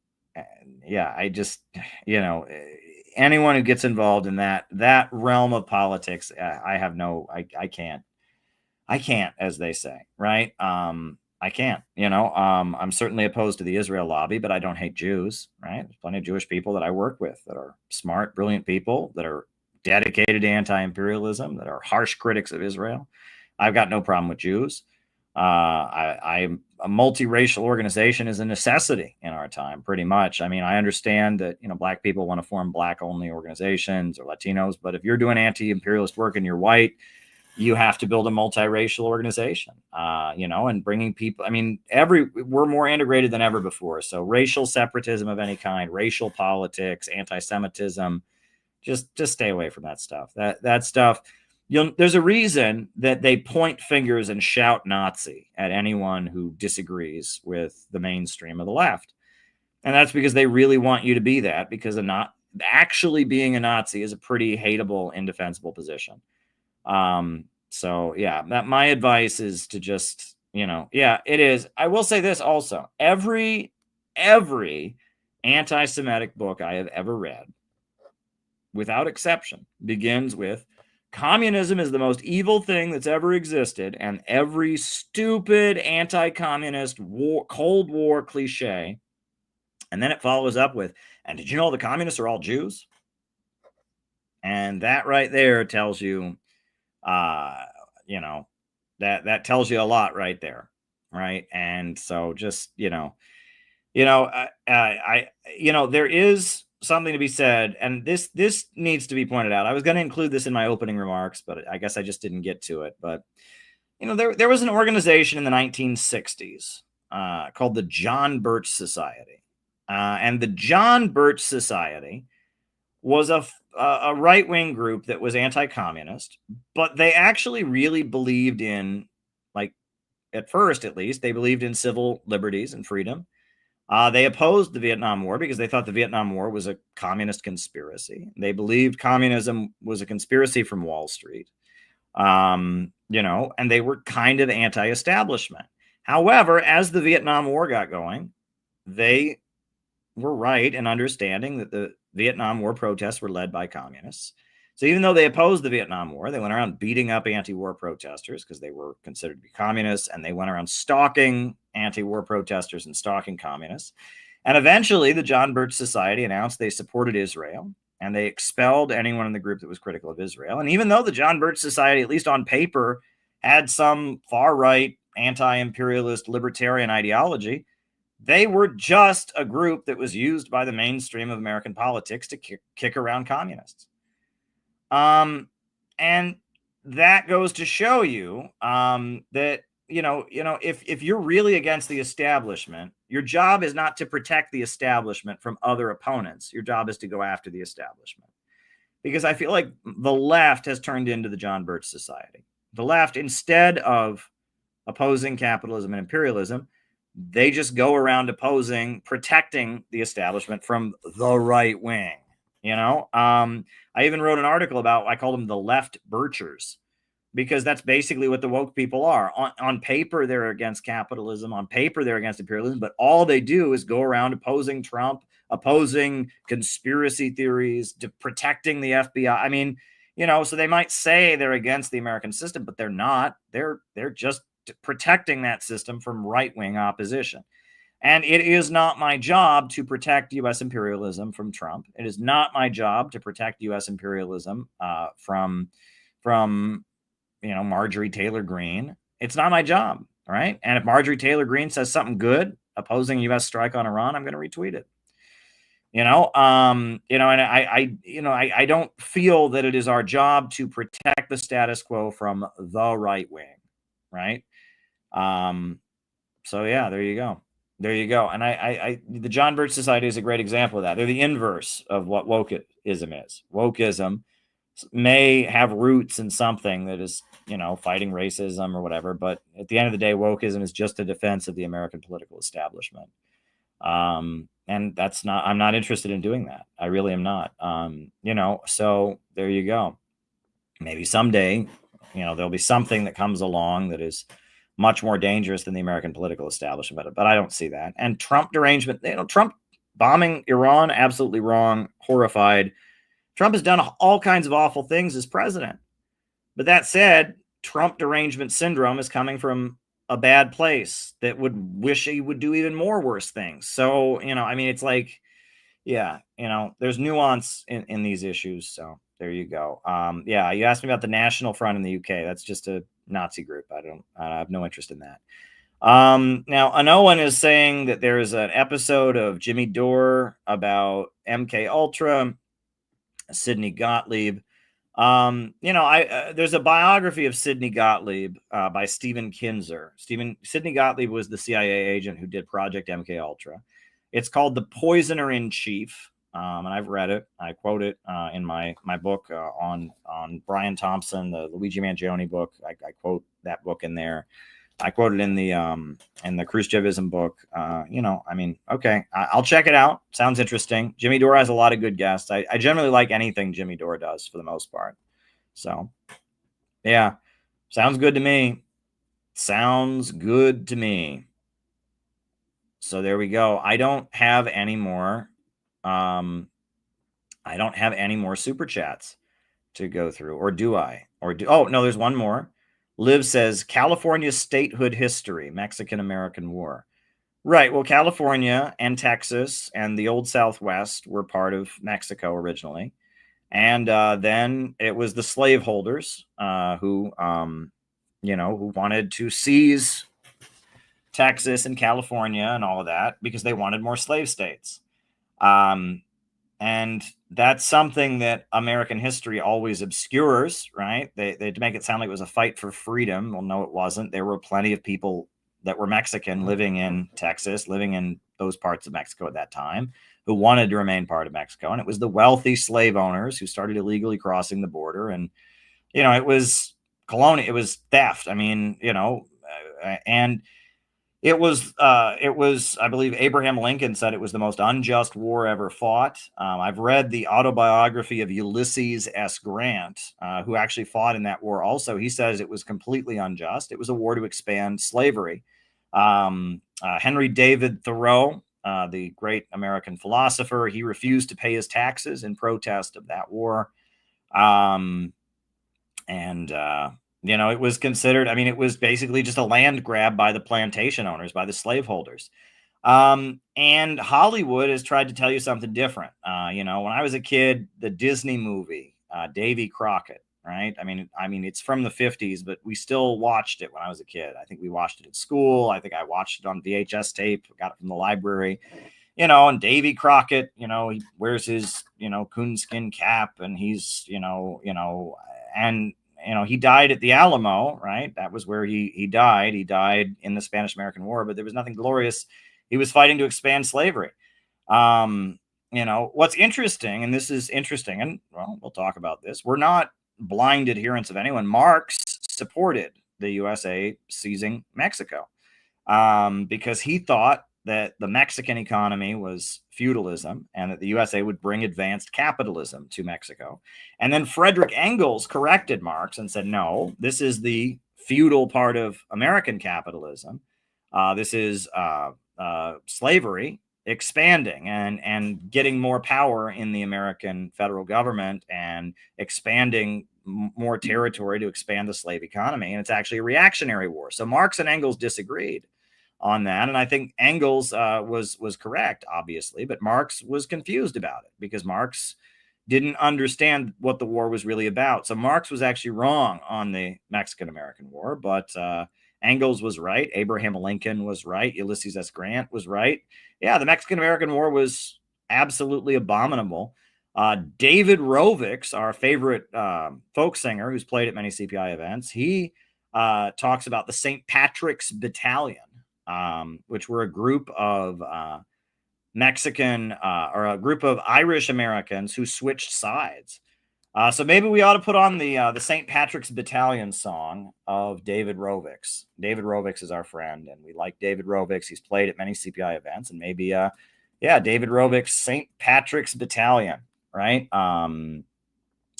[SPEAKER 5] who gets involved in that realm of politics, I can't, as they say, right? I can't, I'm certainly opposed to the Israel lobby, but I don't hate Jews, right? There's plenty of Jewish people that I work with that are smart, brilliant people that are dedicated to anti-imperialism, that are harsh critics of Israel. I've got no problem with Jews. A multiracial organization is a necessity in our time, pretty much. I understand that, black people want to form black only organizations or Latinos, but if you're doing anti-imperialist work and you're white, you have to build a multiracial organization, and bringing people. We're more integrated than ever before. So racial separatism of any kind, racial politics, anti-Semitism, just stay away from that stuff. That stuff. There's a reason that they point fingers and shout Nazi at anyone who disagrees with the mainstream of the left. And that's because they really want you to be that, because not actually being a Nazi is a pretty hateable, indefensible position. My advice is to just, it is. I will say this also. Every anti-Semitic book I have ever read, without exception, begins with communism is the most evil thing that's ever existed, and every stupid anti-communist Cold War cliche. And then it follows up with, and did you know the communists are all Jews? And that right there tells you, that tells you a lot right there. Right. And so just, there is something to be said, and this needs to be pointed out. I was going to include this in my opening remarks, but I guess I just didn't get to it. But there was an organization in the 1960s called the John Birch Society, and the John Birch Society was a right-wing group that was anti-communist, but they actually really believed in, at first at least, they believed in civil liberties and freedom. They opposed the Vietnam War because they thought the Vietnam War was a communist conspiracy. They believed communism was a conspiracy from Wall Street, and they were kind of anti-establishment. However, as the Vietnam War got going, they were right in understanding that the Vietnam War protests were led by communists. So even though they opposed the Vietnam War, they went around beating up anti-war protesters because they were considered to be communists, and they went around stalking anti-war protesters and stalking communists. And eventually the John Birch Society announced they supported Israel, and they expelled anyone in the group that was critical of Israel. And even though the John Birch Society, at least on paper, had some far-right anti-imperialist libertarian ideology, they were just a group that was used by the mainstream of American politics to kick around communists. And that goes to show you that, if you're really against the establishment, your job is not to protect the establishment from other opponents. Your job is to go after the establishment. Because I feel like the left has turned into the John Birch Society. The left, instead of opposing capitalism and imperialism, they just go around protecting the establishment from the right wing. I even wrote an article about, I called them the left Birchers, because that's basically what the woke people are. On paper, they're against capitalism. On paper, they're against imperialism. But all they do is go around opposing Trump, opposing conspiracy theories, protecting the FBI. I mean, so they might say they're against the American system, but they're not. They're just protecting that system from right-wing opposition. And it is not my job to protect U.S. imperialism from Trump. It is not my job to protect U.S. imperialism from Marjorie Taylor Greene. It's not my job, right? And if Marjorie Taylor Greene says something good opposing U.S. strike on Iran, I'm going to retweet it. And I don't feel that it is our job to protect the status quo from the right wing, right? So yeah, there you go. There you go. And the John Birch Society is a great example of that. They're the inverse of what wokeism is. Wokeism may have roots in something that is, fighting racism or whatever, but at the end of the day, wokeism is just a defense of the American political establishment. And that's not, I'm not interested in doing that. I really am not. So there you go. Maybe someday, there'll be something that comes along that is much more dangerous than the American political establishment, but I don't see that. And Trump derangement, Trump bombing Iran, absolutely wrong, horrified. Trump has done all kinds of awful things as president. But that said, Trump derangement syndrome is coming from a bad place that would wish he would do even more worse things. So, it's like, there's nuance in these issues. So there you go. You asked me about the National Front in the UK. That's just a Nazi group. I have no interest in that. Now, Anoan is saying that there is an episode of Jimmy Dore about MK Ultra, Sidney Gottlieb. There's a biography of Sidney Gottlieb by Stephen Kinzer. Sidney Gottlieb was the CIA agent who did Project MK Ultra. It's called The Poisoner in Chief. And I've read it. I quote it in my book on Brian Thompson, the Luigi Mangione book. I quote that book in there. I quote it in the Khrushchevism book. Okay, I'll check it out. Sounds interesting. Jimmy Dore has a lot of good guests. I generally like anything Jimmy Dore does for the most part. So, yeah, sounds good to me. Sounds good to me. So there we go. I don't have any more. I don't have any more super chats to go through, or do I? Oh, no, there's one more. Liv says, California statehood history, Mexican-American War. Right. Well, California and Texas and the old Southwest were part of Mexico originally. And then it was the slaveholders who wanted to seize Texas and California and all of that because they wanted more slave states. And that's something that American history always obscures, right? They make it sound like it was a fight for freedom. Well, no, it wasn't. There were plenty of people that were Mexican living in Texas, living in those parts of Mexico at that time, who wanted to remain part of Mexico. And it was the wealthy slave owners who started illegally crossing the border. And, it was colonial, it was theft. And it was, I believe Abraham Lincoln said it was the most unjust war ever fought. I've read the autobiography of Ulysses S. Grant, who actually fought in that war also. He says it was completely unjust. It was a war to expand slavery. Henry David Thoreau, the great American philosopher, he refused to pay his taxes in protest of that war. It was considered, it was basically just a land grab by the plantation owners, by the slaveholders. And Hollywood has tried to tell you something different. When I was a kid, the Disney movie, Davy Crockett, right? It's from the 50s, but we still watched it when I was a kid. I think we watched it at school. I think I watched it on VHS tape, got it from the library. And Davy Crockett, he wears his, coonskin cap, and he's, he died at the Alamo, right? That was where he died. He died in the Spanish-American War, but there was nothing glorious. He was fighting to expand slavery. What's interesting, and this is interesting, and we'll talk about this. We're not blind adherents of anyone. Marx supported the USA seizing Mexico because he thought that the Mexican economy was feudalism and that the USA would bring advanced capitalism to Mexico. And then Frederick Engels corrected Marx and said, no, this is the feudal part of American capitalism. This is slavery expanding and getting more power in the American federal government and expanding more territory to expand the slave economy. And it's actually a reactionary war. So Marx and Engels disagreed on that. And I think Engels was correct, obviously, but Marx was confused about it because Marx didn't understand what the war was really about. So Marx was actually wrong on the Mexican-American War, but Engels was right. Abraham Lincoln was right. Ulysses S. Grant was right. Yeah, the Mexican-American War was absolutely abominable. David Rovix, our favorite folk singer who's played at many CPI events, he talks about the St. Patrick's Battalion, which were a group of Mexican or a group of Irish Americans who switched sides. So maybe we ought to put on the St. Patrick's Battalion song of David Rovix. David Rovix is our friend, and we like David Rovix. He's played at many CPI events, and maybe, David Rovix, St. Patrick's Battalion, right?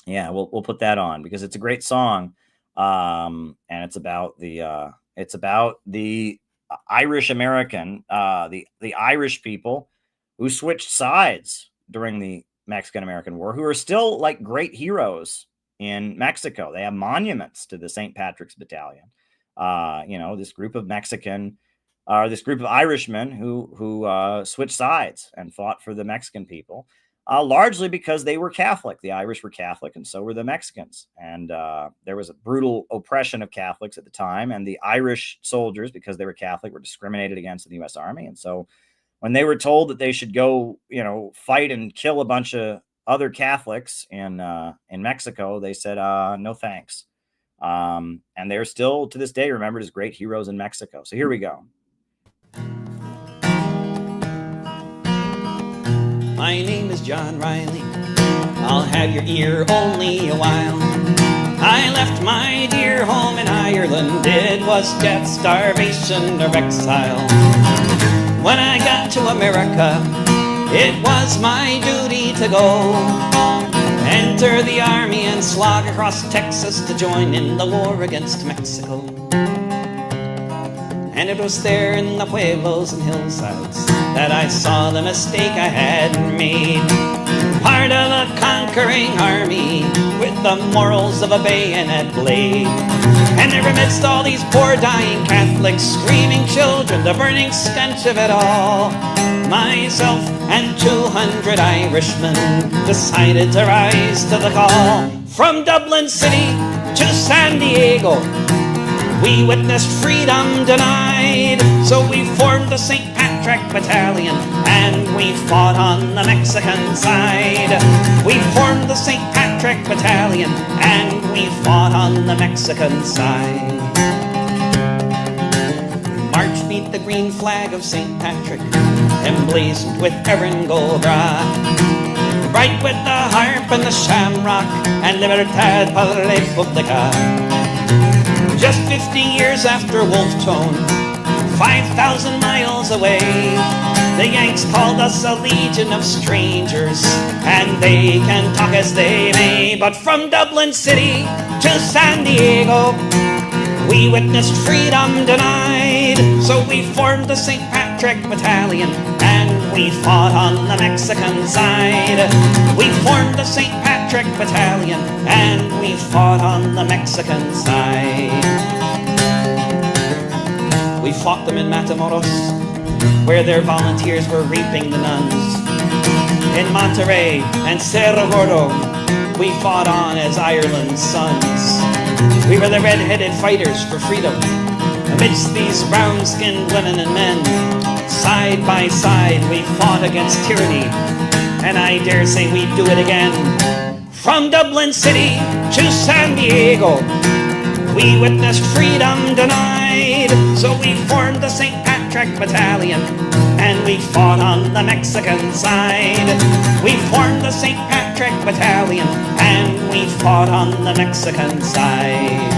[SPEAKER 5] We'll put that on because it's a great song, and it's about the Irish American, the Irish people who switched sides during the Mexican-American War, who are still like great heroes in Mexico. They have monuments to the St. Patrick's Battalion. This group of this group of Irishmen who switched sides and fought for the Mexican people, largely because they were Catholic. The Irish were Catholic, and so were the Mexicans. And there was a brutal oppression of Catholics at the time, and the Irish soldiers, because they were Catholic, were discriminated against in the U.S. Army. And so when they were told that they should go, fight and kill a bunch of other Catholics in Mexico, they said, no thanks. And they're still, to this day, remembered as great heroes in Mexico. So here we go.
[SPEAKER 4] My name is John Riley. I'll have your ear only a while. I left my dear home in Ireland. It was death, starvation, or exile. When I got to America, it was my duty to go. Enter the army and slog across Texas to join in the war against Mexico. And it was there in the pueblos and hillsides that I saw the mistake I had made. Part of a conquering army with the morals of a bayonet blade. And there amidst all these poor dying Catholics, screaming children, the burning stench of it all, myself and 200 Irishmen decided to rise to the call. From Dublin City to San Diego, we witnessed freedom denied, so we formed the St. Patrick Battalion, and we fought on the Mexican side. We formed the St. Patrick Battalion, and we fought on the Mexican side. We marched beneath the green flag of St. Patrick, emblazoned with Erin Golbra, bright with the harp and the shamrock, and Libertad para la República. Just 50 years after Wolf Tone, 5,000 miles away, the Yanks called us a legion of strangers, and they can talk as they may. But from Dublin City to San Diego, we witnessed freedom denied, so we formed the St. Patrick Battalion, and we fought on the Mexican side. We formed the St. Patrick Battalion, and we fought on the Mexican side. We fought them in Matamoros, where their volunteers were raping the nuns. In Monterrey and Cerro Gordo, we fought on as Ireland's sons. We were the red-headed fighters for freedom amidst these brown-skinned women and men. Side by side, we fought against tyranny, and I dare say we'd do it again. From Dublin City to San Diego, we witnessed freedom denied, so we formed the St. Patrick Battalion, and we fought on the Mexican side. We formed the St. Patrick Battalion, and we fought on the Mexican side.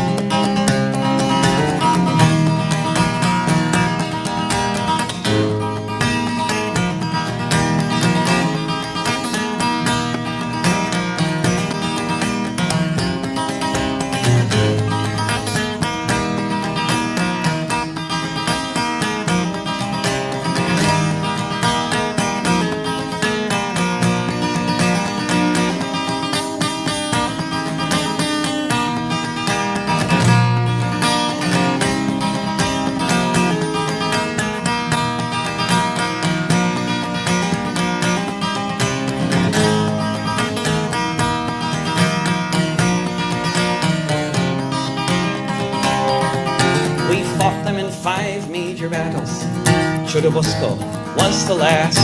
[SPEAKER 4] Churubusco was the last.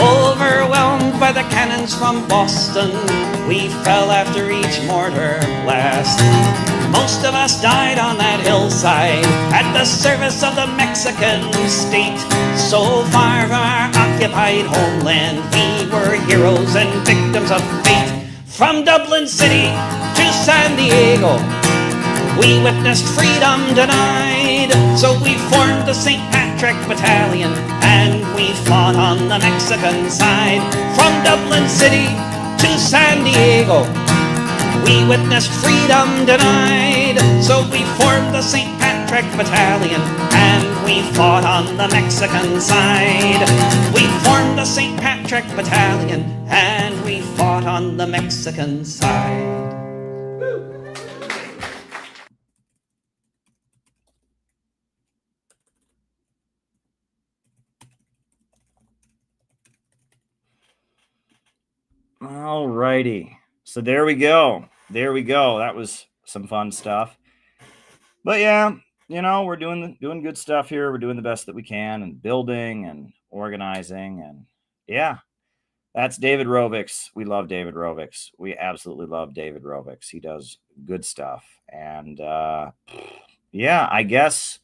[SPEAKER 4] Overwhelmed by the cannons from Boston, we fell after each mortar blast. Most of us died on that hillside at the service of the Mexican state. So far from our occupied homeland, we were heroes and victims of fate. From Dublin City to San Diego, we witnessed freedom denied. So we formed the St. Patrick Battalion and we fought on the Mexican side. From Dublin City to San Diego, we witnessed freedom denied. So we formed the St. Patrick Battalion and we fought on the Mexican side. We formed the St. Patrick Battalion and we fought on the Mexican side.
[SPEAKER 5] All righty. So there we go. There we go. That was some fun stuff. But yeah, you know, we're doing good stuff here. We're doing the best that we can and building and organizing. And yeah, that's David Rovics. We love David Rovics. We absolutely love David Rovics. He does good stuff. And yeah, I guess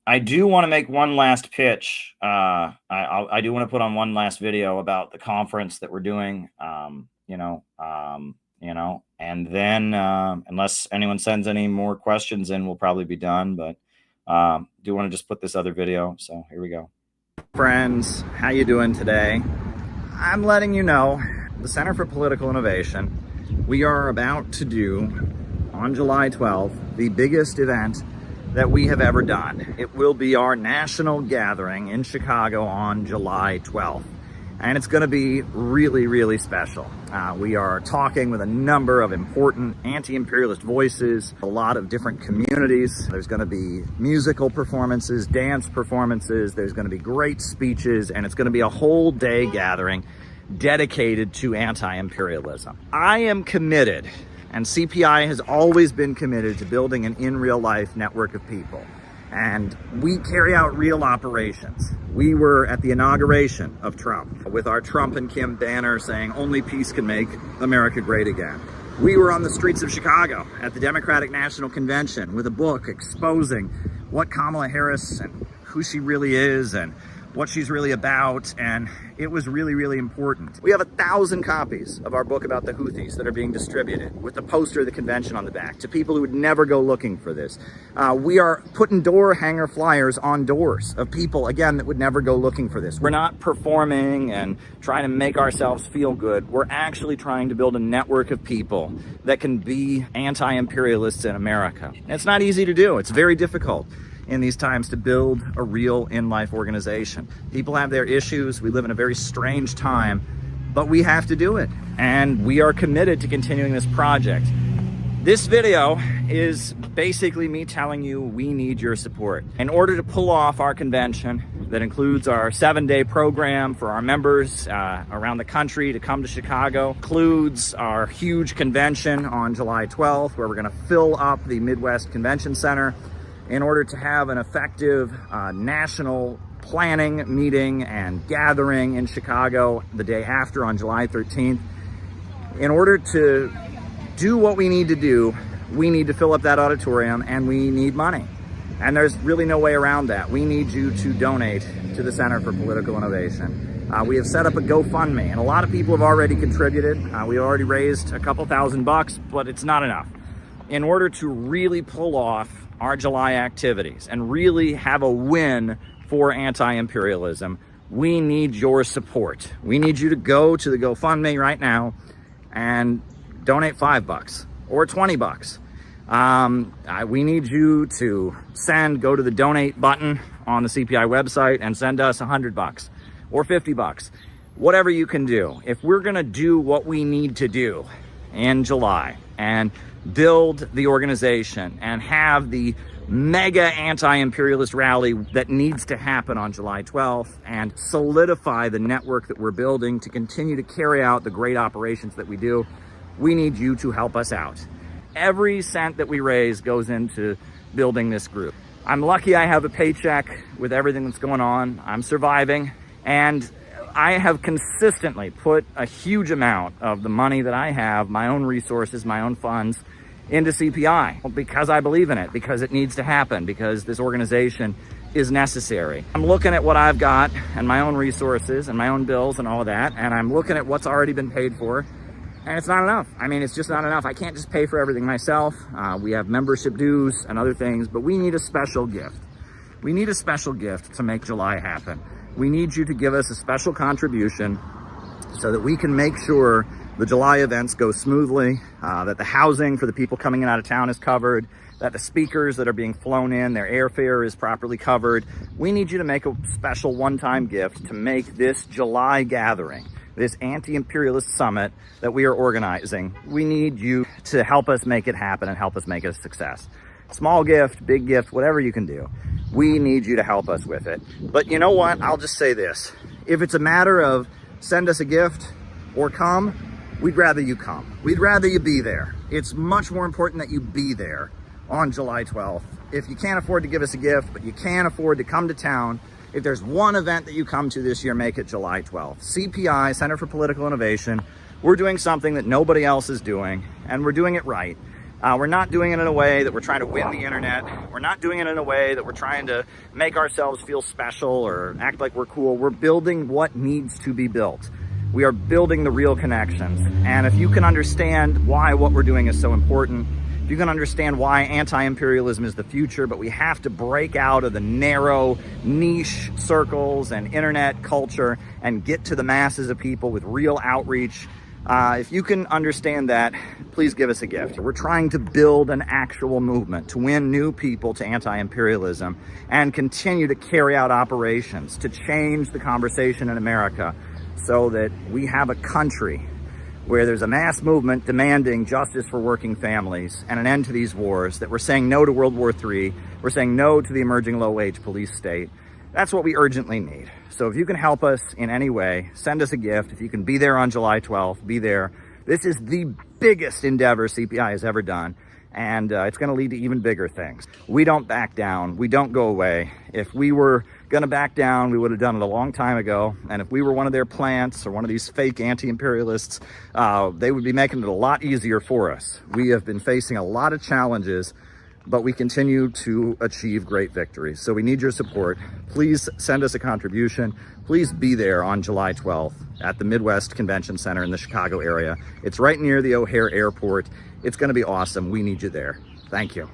[SPEAKER 5] I do want to make one last pitch. I do want to put on one last video about the conference that we're doing. And then unless anyone sends any more questions in, we'll probably be done. But do want to just put this other video. So here we go.
[SPEAKER 2] Friends, how you doing today? I'm letting you know, the Center for Political Innovation, we are about to do on July 12th the biggest event that we have ever done. It will be our national gathering in Chicago on July 12th. And it's going to be really, really special. We are talking with a number of important anti-imperialist voices, a lot of different communities. There's going to be musical performances, dance performances, there's going to be great speeches, and it's going to be a whole day gathering dedicated to anti-imperialism. I am committed, and CPI has always been committed to building an in real life network of people. And we carry out real operations. We were at the inauguration of Trump with our Trump and Kim banner saying only peace can make America great again. We were on the streets of Chicago at the Democratic National Convention with a book exposing what Kamala Harris and who she really is and what she's really about, and it was really, really important. We have 1,000 copies of our book about the Houthis that are being distributed with the poster of the convention on the back to people who would never go looking for this. We are putting door hanger flyers on doors of people, again, that would never go looking for this. We're not performing and trying to make ourselves feel good. We're actually trying to build a network of people that can be anti-imperialists in America. And it's not easy to do. It's very difficult in these times to build a real in-life organization. People have their issues. We live in a very strange time, but we have to do it. And we are committed to continuing this project. This video is basically me telling you we need your support. In order to pull off our convention that includes our 7-day program for our members around the country to come to Chicago, includes our huge convention on July 12th, where we're gonna fill up the Midwest Convention Center, in order to have an effective national planning meeting and gathering in Chicago the day after on July 13th. In order to do what we need to do, we need to fill up that auditorium and we need money. And there's really no way around that. We need you to donate to the Center for Political Innovation. We have set up a GoFundMe, and a lot of people have already contributed. We already raised a couple $1,000, but it's not enough. In order to really pull off our July activities and really have a win for anti-imperialism, we need your support. We need you to go to the GoFundMe right now and donate $5 or $20. We need you to go to the donate button on the CPI website and send us $100 or $50, whatever you can do. If we're gonna do what we need to do in July and build the organization and have the mega anti-imperialist rally that needs to happen on July 12th and solidify the network that we're building to continue to carry out the great operations that we do, we need you to help us out. Every cent that we raise goes into building this group. I'm lucky I have a paycheck with everything that's going on. I'm surviving, and I have consistently put a huge amount of the money that I have, my own resources, my own funds, into CPI because I believe in it, because it needs to happen, because this organization is necessary. I'm looking at what I've got and my own resources and my own bills and all of that, and I'm looking at what's already been paid for, and it's not enough. I mean, it's just not enough. I can't just pay for everything myself. We have membership dues and other things, but we need a special gift. We need a special gift to make July happen. We need you to give us a special contribution so that we can make sure the July events go smoothly, that the housing for the people coming in out of town is covered, that the speakers that are being flown in, their airfare is properly covered. We need you to make a special one-time gift to make this July gathering, this anti-imperialist summit that we are organizing. We need you to help us make it happen and help us make it a success. Small gift, big gift, whatever you can do. We need you to help us with it. But you know what? I'll just say this. If it's a matter of send us a gift or come, we'd rather you come. We'd rather you be there. It's much more important that you be there on July 12th. If you can't afford to give us a gift, but you can afford to come to town, if there's one event that you come to this year, make it July 12th. CPI, Center for Political Innovation, we're doing something that nobody else is doing, and we're doing it right. We're not doing it in a way that we're trying to win the internet. We're not doing it in a way that we're trying to make ourselves feel special or act like we're cool. We're building what needs to be built. We are building the real connections. And if you can understand why what we're doing is so important, if you can understand why anti-imperialism is the future, but we have to break out of the narrow niche circles and internet culture and get to the masses of people with real outreach. If you can understand that, please give us a gift. We're trying to build an actual movement to win new people to anti-imperialism and continue to carry out operations to change the conversation in America so that we have a country where there's a mass movement demanding justice for working families and an end to these wars, that we're saying no to World War III, we're saying no to the emerging low-wage police state. That's what we urgently need. So if you can help us in any way, send us a gift. If you can be there on July 12th, be there. This is the biggest endeavor CPI has ever done, and it's going to lead to even bigger things. We don't back down. We don't go away. If we were going to back down, we would have done it a long time ago. And if we were one of their plants or one of these fake anti-imperialists, they would be making it a lot easier for us. We have been facing a lot of challenges, but we continue to achieve great victories. So we need your support. Please send us a contribution. Please be there on July 12th at the Midwest Convention Center in the Chicago area. It's right near the O'Hare Airport. It's going to be awesome. We need you there. Thank you.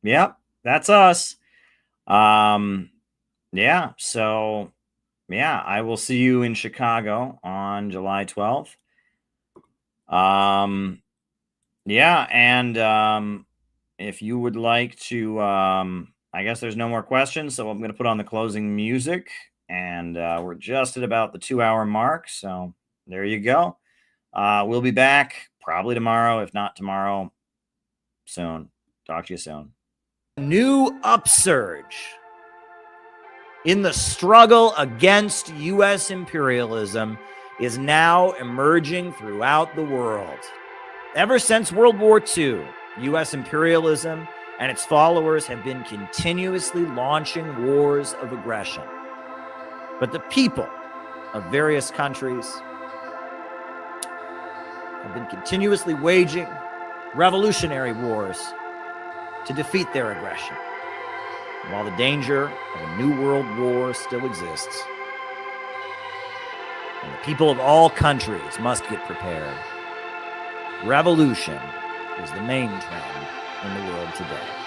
[SPEAKER 5] Yep, that's us. Yeah, so yeah, I will see you in Chicago on July 12th. Yeah, and if you would like to, I guess there's no more questions, so I'm going to put on the closing music, and we're just at about the 2-hour mark, so there you go. We'll be back probably tomorrow, if not tomorrow, soon. Talk to you soon.
[SPEAKER 2] New upsurge in the struggle against U.S. imperialism is now emerging throughout the world. Ever since World War II, U.S. imperialism and its followers have been continuously launching wars of aggression. But the people of various countries have been continuously waging revolutionary wars to defeat their aggression. While the danger of a new world war still exists,
[SPEAKER 1] And the people of all countries must get prepared. Revolution is the main trend in the world today.